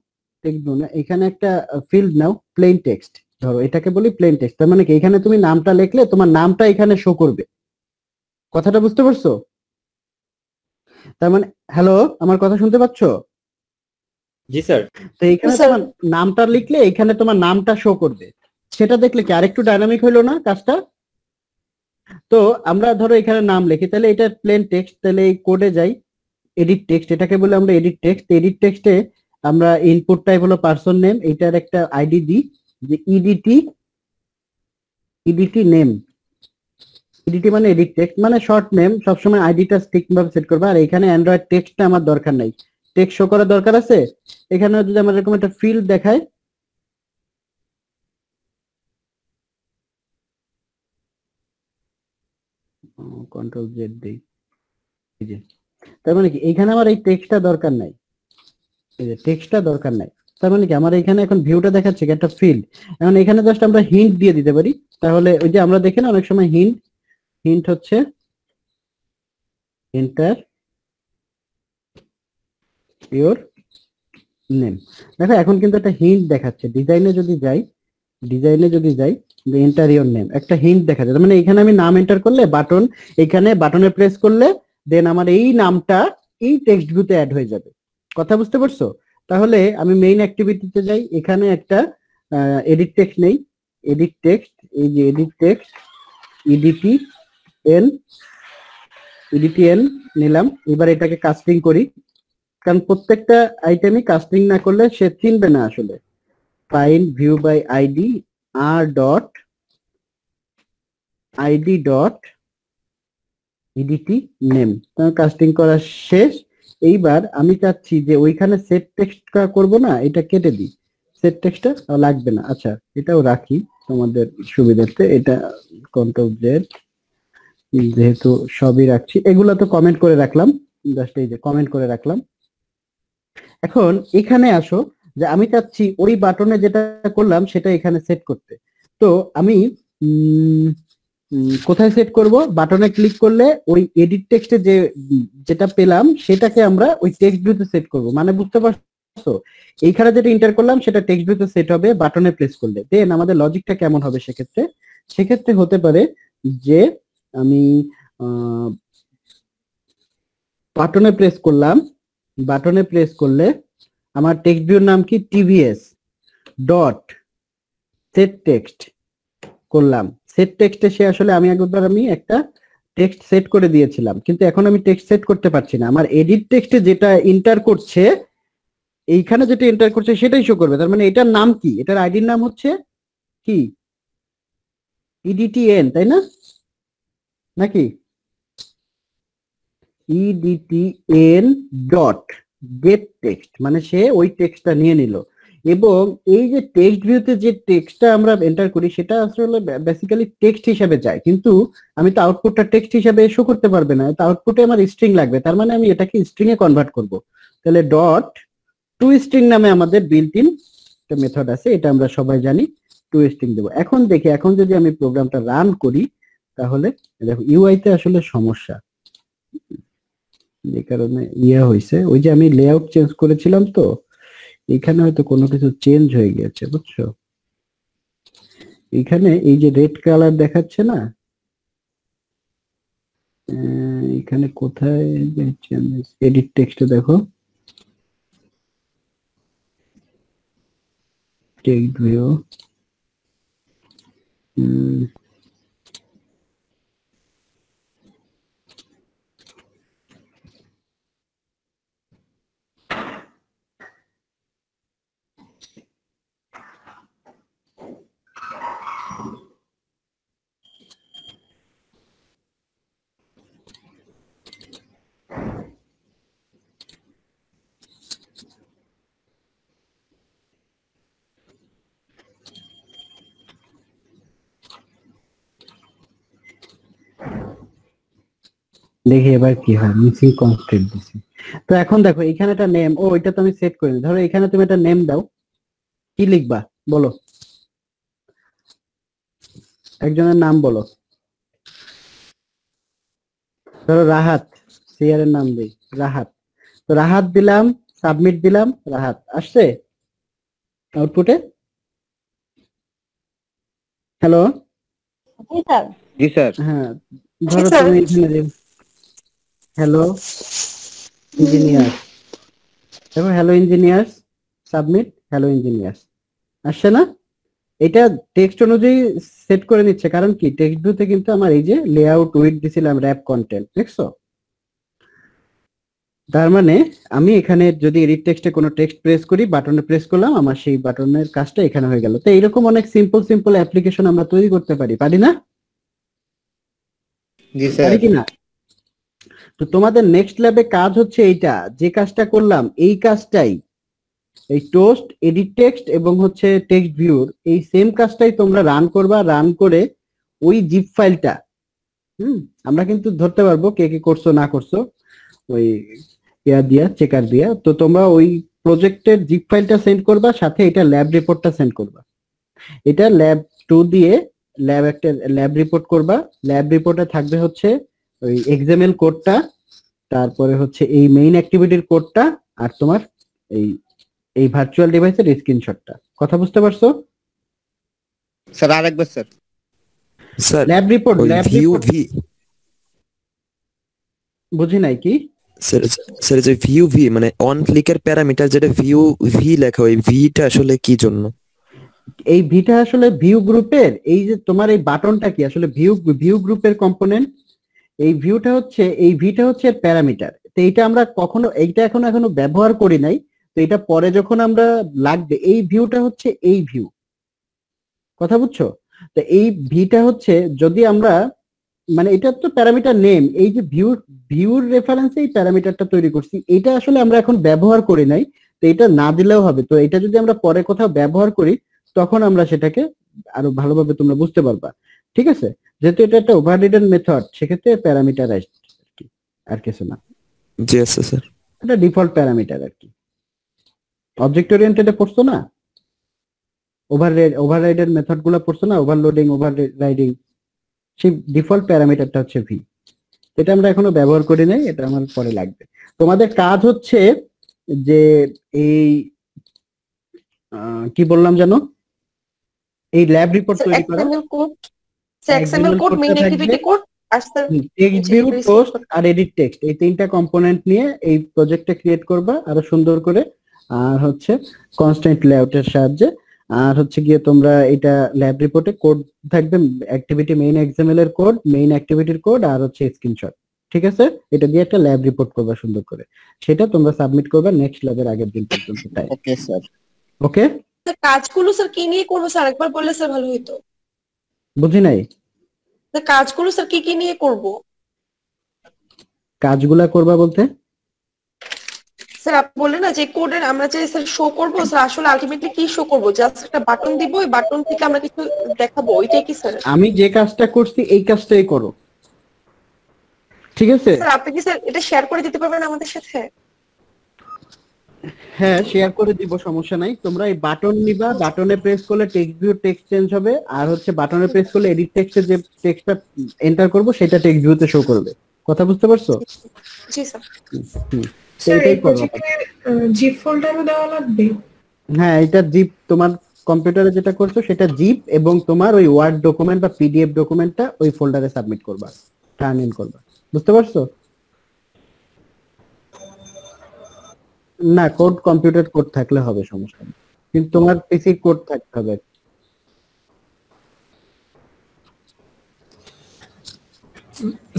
টেক্সট ভিউ না এখানে একটা ফিল্ড নাও প্লেন টেক্সট ধরো এটাকে বলি প্লেন টেক্সট তার মানে কি এখানে তুমি নামটা লিখলে তোমার নামটা এখানে শো করবে কথাটা বুঝতে পারছো তার মানে হ্যালো আমার কথা শুনতে পাচ্ছো জি স্যার তো এখানে তোমার নামটা লিখলে এখানে তোমার নামটা শো করবে সেটা দেখলে কি আরেকটু ডাইনামিক হইলো না কাজটা তো আমরা ধরো এখানে নাম লিখি তাহলে এটা প্লেন টেক্সট তাহলে এই কোডে যাই এডিট টেক্সট এটাকে বলে আমরা এডিট টেক্সটে আমরা ইনপুট টাইপ হলো পারসন নেম এটার একটা আইডি দিই যে ইডিটি নেম ইডিটি মানে এডিট টেক্সট মানে শর্ট নেম সবসময় আইডিটা ঠিকভাবে সেট করবে আর এখানে অ্যান্ড্রয়েড টেক্সটটা আমার দরকার নাই টেক্সট শো করার দরকার আছে এখানে যদি আমার এরকম একটা ফিল্ড দেখায় কন্ট্রোল জেড দেই এই যে তার মানে কি এখানে আমার এই টেক্সটটা দরকার নাই এই যে টেক্সটটা দরকার নাই তার মানে কি আমার এখানে এখন ভিউটা দেখাচ্ছে একটা ফিল্ড এখন এখানে জাস্ট আমরা হিন্ট দিয়ে দিতে পারি তাহলে ওই যে আমরা দেখি না অনেক সময় হিন্ট হচ্ছে এন্টার ইওর নেম দেখো এখন কিন্তু একটা হিন্ট দেখাচ্ছে ডিজাইনে যদি যাই এন্টার ইওর নেম একটা হিন্ট দেখা যায় মানে এখানে আমি নাম এন্টার করলে বাটন এখানে বাটনে প্রেস করলে দেন আমার এই নামটা এই টেক্সট ভিউতে অ্যাড হয়ে যাবে কথা বুঝতে পারছো তাহলে আমি মেইন অ্যাক্টিভিটিতে যাই এখানে একটা এডিট টেক্সট নেই এডিট টেক্সট এই যে এডিট টেক্সট ইডিটিএন নিলাম এবার এটাকে কাস্টিং করি কারণ প্রত্যেকটা আইটেমই কাস্টিং না করলে সে চিনবে না আসলে find view by id r dot id dot edt name casting করা শেষ এইবার আমি চাচ্ছি যে ওইখানে সেট টেক্সট করব না এটা কেটে দিই সেট টেক্সটটা লাগবে না আচ্ছা এটাও রাখি তোমাদের সুবিধার্থে এটা কন্ট্রোল জেড যেহেতু সবই রাখছি এগুলো তো কমেন্ট করে রাখলাম জাস্ট এই যে কমেন্ট করে রাখলাম এখন এখানে আসো যে আমি চাচ্ছি ওই বাটনে যেটা করলাম সেটা এখানে সেট করতে তো আমি কোথায় সেট করব বাটনে ক্লিক করলে ওই এডিট টেক্সটে যেটা পেলাম সেটাকে আমরা ওই টেক্সট ভিউতে সেট করব মানে বুঝতে পারছো এইখানে যেটা এন্টার করলাম সেটা টেক্সট ভিউতে সেট হবে বাটনে প্রেস করলে দেন আমাদের লজিকটা কেমন হবে সেক্ষেত্রে হতে পারে যে আমি বাটনে প্রেস করলে আমার টেক্সট ভিউর নাম কি টিভিএস ডট সেট টেক্সট করলাম সেট টেক্সটে সে আসলে আমি একটা টেক্সট সেট করে দিয়েছিলাম কিন্তু এখন আমি টেক্সট সেট করতে পারছি না আমার এডিট টেক্সটে যেটা এন্টার করছে এইখানে যেটা এন্টার করছে সেটাই শো করবে তার মানে এটার নাম কি এটার আইডির নাম হচ্ছে কি ইডিটিএন তাই না নাকি ইডিটিএন ডট গেট টেক্সট মানে সে ওই টেক্সটটা নিয়ে নিল এবং এই যে টেক্সট ভিউতে যে টেক্সটটা আমরা এন্টার করি সেটা আসলে বেসিক্যালি টেক্সট হিসেবে যায় কিন্তু আমি তো আউটপুটটা টেক্সট হিসেবে শো করতে পারবে না তো আউটপুটে আমার স্ট্রিং লাগবে তার মানে আমি এটাকে স্ট্রিং এ কনভার্ট করব তাহলে ডট টু স্ট্রিং নামে আমাদের বিল্ট ইন একটা মেথড আছে এটা আমরা সবাই জানি টু স্ট্রিং দেব এখন দেখি এখন যদি আমি প্রোগ্রামটা রান করি তাহলে দেখো ইউআই তে আসলে সমস্যা যে কারণে হয়েছে ওই যে আমি লেআউট চেঞ্জ করেছিলাম তো এখানে হয়তো কোনো কিছু চেঞ্জ হয়ে গেছে বুঝছো এখানে এই যে রেড কালার দেখাচ্ছে না এখানে কোথায় এডিট টেক্সটে দেখো টেক্সট ভিউ দেখি এবার কি হয়, মিসিং কনস্ট্যান্ট দিছি। তো এখন দেখো এখানে একটা নেম, ও এটা তো আমি সেট করিনি। ধরো এখানে তুমি একটা নেম দাও, কি লিখবা বলো, একজনের নাম বলো। ধরো রাহাত, সিআর এর নাম দিই রাহাত। তো রাহাত দিলাম, সাবমিট দিলাম, রাহাত আসছে আউটপুটে। হ্যালো, জি স্যার। জি স্যার। হ্যাঁ ধরো তুমি এখানে হ্যালো ইঞ্জিনিয়ার, দেখো hello engineer, submit hello engineer, আসছে না? এটা টেক্সট অনুযায়ী সেট করে নিচ্ছে, কারণ কি টেক্সট ভিউতে কিন্তু আমার এই যে লেআউট উইথ দিছিলাম র‍্যাপ কন্টেন্ট, দেখছো? তার মানে আমি এখানে যদি এডিট টেক্সটে কোনো টেক্সট প্রেস করি, বাটনে প্রেস করলাম, আমার সেই বাটনের কাজটা এখানে হয়ে গেল। তো এইরকম অনেক সিম্পল অ্যাপ্লিকেশন আমরা তৈরি করতে পারি না? জি স্যার। পারি কিনা? তো তোমাদের নেক্সট ল্যাবে কাজ হচ্ছে এইটা, যে কাজটা করলাম এই কাজটাই, এই টোস্ট, এডিট টেক্সট এবং হচ্ছে টেক্সট ভিউর এই সেম কাজটাই তোমরা রান করবা। রান করে ওই জিপ ফাইলটা, আমরা কিন্তু ধরতে পারবো কে কে করছো না করছো ওই চেকার দিয়া। তো তোমরা ওই প্রজেক্টের জিপ ফাইলটা সেন্ড করবা, সাথে এটা ল্যাব রিপোর্টটা সেন্ড করবা। এটা ল্যাব 2 দিয়ে একটা ল্যাব রিপোর্ট করবা। ল্যাব রিপোর্টে থাকবে হচ্ছে ওই এক্সএমএল কোডটা, তারপরে হচ্ছে এই মেইন অ্যাক্টিভিটির কোডটা, আর তোমার এই ভার্চুয়াল ডিভাইসের স্ক্রিনশটটা। কথা বুঝতে পারছো? স্যার আরেকবার স্যার। স্যার ল্যাব রিপোর্ট বুঝি নাই কি স্যার যে ভিউ ভি মানে অন ক্লিকের প্যারামিটার যেটা ভিউ ভি লেখা, ওই ভিটা আসলে কি জন্য? এই ভিটা আসলে ভিউ গ্রুপের, এই যে তোমার এই বাটনটা কি আসলে ভিউ গ্রুপের কম্পোনেন্ট। এই ভিটা হচ্ছে প্যারামিটার। তো এইটা আমরা এইটা এখনো ব্যবহার করি নাই। তো এটা পরে যখন আমরা লাগবে, এই ভিউটা হচ্ছে এই ভিউ, কথা বুঝছো? তো এই ভিটা হচ্ছে যদি আমরা মানে এটা তো প্যারামিটার নেম, এই যে ভিউর রেফারেন্সে এই প্যারামিটারটা তৈরি করছি, এটা আসলে আমরা এখন ব্যবহার করি নাই। তো এটা না দিলেও হবে। তো এটা যদি আমরা পরে কোথাও ব্যবহার করি, তখন আমরা সেটাকে আরো ভালোভাবে তোমরা বুঝতে পারবা, ঠিক আছে? যেহেতু এটা একটা ওভাররিডেন মেথড, সেক্ষেত্রে প্যারামিটারাইজড আর কিছু না। জি স্যার। এটা ডিফল্ট প্যারামিটার আর কি। অবজেক্ট ওরিয়েন্টেডে পড়ছো না? ওভাররাইডের মেথড গুলো পড়ছো না? ওভারলোডিং, ওভাররাইডিং, সেই ডিফল্ট প্যারামিটারটা হচ্ছে ভি। এটা আমরা এখনো ব্যবহার করি নাই, এটা আমার পরে লাগবে। তোমাদের কাজ হচ্ছে যে এই কি বললাম জানো, এই ল্যাব রিপোর্ট তৈরি করা, XML code, main activity code, text view, post আর এডিট টেক্সট, এই তিনটা কম্পোনেন্ট নিয়ে এই প্রজেক্টটা ক্রিয়েট করবা আরো সুন্দর করে। আর হচ্ছে কনস্ট্যান্ট লেআউটের সাহায্যে। আর হচ্ছে গিয়ে তোমরা এটা ল্যাব রিপোর্টে কোড থাকবে, অ্যাক্টিভিটি মেইন এক্সএমএল এর কোড, মেইন অ্যাক্টিভিটির কোড আর হচ্ছে স্ক্রিনশট, ঠিক আছে? এটা দিয়ে একটা ল্যাব রিপোর্ট করবা সুন্দর করে, সেটা তোমরা সাবমিট করবা নেক্সট ল্যাবের আগের দিন পর্যন্ত। তাই ওকে স্যার। ওকে স্যার কাজগুলো স্যার কি নিয়ে করবো স্যার, একবার বললে স্যার ভালো হতো। বুঝি নাই। স্যার কাজগুলো স্যার কি নিয়ে করব? কাজগুলা করবা বলতে স্যার আপনি বললেন না যে কোডের আমরা যে স্যার শো করব, স্যার আসলে আলটিমেটলি কি শো করব? জাস্ট একটা বাটন দিব, ওই বাটন থেকে আমরা কিছু দেখাবো, ওইটাই কি স্যার? আমি যে কাজটা করছি এই কাজটাই করো, ঠিক আছে? স্যার আপনি কি স্যার এটা শেয়ার করে দিতে পারবেন আমাদের সাথে? হ্যাঁ শেয়ার করে দিব, সমস্যা নাই। তোমরা এই বাটন নিবা, বাটনে প্রেস করলে টেক্সট ভিউ টেক্সট চেঞ্জ হবে, আর হচ্ছে বাটনে প্রেস করলে এডিট টেক্সটে যে টেক্সটটা এন্টার করব সেটা টেক্সট ভিউতে শো করবে। কথা বুঝতে পারছো? জি স্যার। স্যার এই প্রজেক্টে জিপ ফোল্ডারও দেওয়া লাগবে? হ্যাঁ, এটা জিপ, তোমার কম্পিউটারে যেটা করছো সেটা জিপ, এবং তোমার ওই ওয়ার্ড ডকুমেন্ট বা পিডিএফ ডকুমেন্টটা ওই ফোল্ডারে সাবমিট করবা, টার্ন ইন করবা। বুঝতে পারছো? না, কোড কম্পিউটার কোড থাকলে হবে, সমস্যা নেই, কিন্তু তোমার পিসি কোড থাকতে হবে।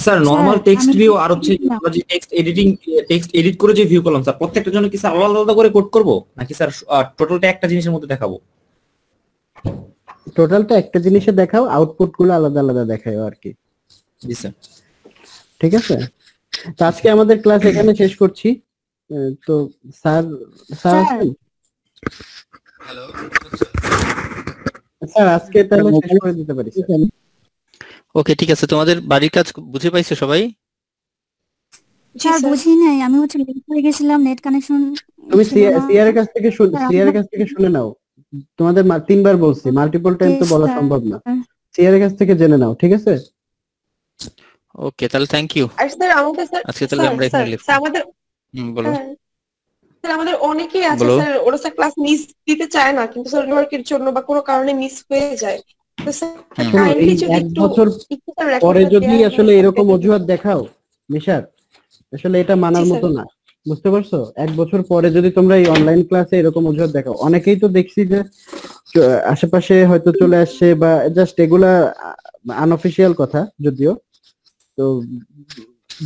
স্যার নরমাল টেক্সট ভিউ আর হচ্ছে যে টেক্সট এডিটিং, টেক্সট এডিট করে যে ভিউ করলাম স্যার, প্রত্যেকটার জন্য কি স্যার আলাদা আলাদা করে কোড করব, নাকি স্যার টোটালটা একটা জিনিসের মধ্যে দেখাবো? টোটালটা একটা জিনিসে দেখাও, আউটপুট গুলো আলাদা আলাদা দেখাও আর কি। জি স্যার। ঠিক আছে, তো আজকে আমাদের ক্লাস এখানে শেষ করছি। তো স্যার আছেন? হ্যালো স্যার আজকে তাহলে শেষ করে দিতে পারি। ওকে ঠিক আছে, তোমাদের বাড়ির কাজ বুঝে পাইছো সবাই? স্যার বুঝি নাই, আমি হচ্ছে লেট হয়ে গেছিলাম, নেট কানেকশন তুমি সিআর এর কাছ থেকে শুনে নাও। তোমাদের 3বার বলছি, মাল্টিপল টাইম তো বলা সম্ভব না। সিআর এর কাছ থেকে জেনে নাও, ঠিক আছে? ওকে, তাহলে থ্যাংক ইউ। আর স্যার আমাদের আজকে তাহলে আমরা এখানে লিখব। স্যার আমাদের বলো স্যার, আমাদের অনেকেই আছে স্যার, ওরা স্যার ক্লাস মিস দিতে চায় না, কিন্তু স্যার নেটওয়ার্কের জন্য বা কোনো কারণে মিস হয়ে যায়। তো স্যার কাইন্ডলি যদি এক বছর পরে যদি আসলে এরকম অজুহাত দেখাও নিশার, আসলে এটা মানার মতো না, বুঝতে পারছো? 1 বছর পরে যদি তোমরা এই অনলাইন ক্লাসে এরকম অজুহাত দেখাও, অনেকেই তো দেখছি যে আশেপাশে হয়তো চলে আসছে বা জাস্ট এগুলা আনঅফিশিয়াল কথা যদিও, তো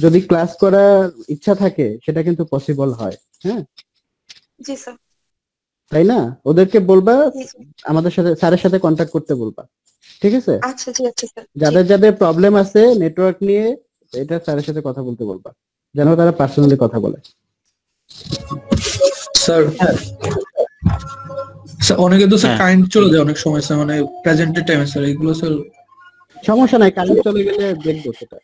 যদি ক্লাস করার ইচ্ছা থাকে সেটা কিন্তু পসিবল হয়। হ্যাঁ জি স্যার, তাই না? ওদেরকে বলবা আমাদের সাথে, স্যারের সাথে কন্টাক্ট করতে বলবা, ঠিক আছে? আচ্ছা জি, আচ্ছা স্যার। যাদের যাদের প্রবলেম আছে নেটওয়ার্ক নিয়ে, এটা স্যারের সাথে কথা বলতে বলবা, যেন তারা পার্সোনালি কথা বলে। স্যার অনেকে তো স্যার কারেন্ট চলে যায় অনেক সময়, স্যার মানে প্রেজেন্টের টাইমে স্যার, এগুলো স্যার সমস্যা নাই, কারেন্ট চলে গেলে দেখবো সেটা।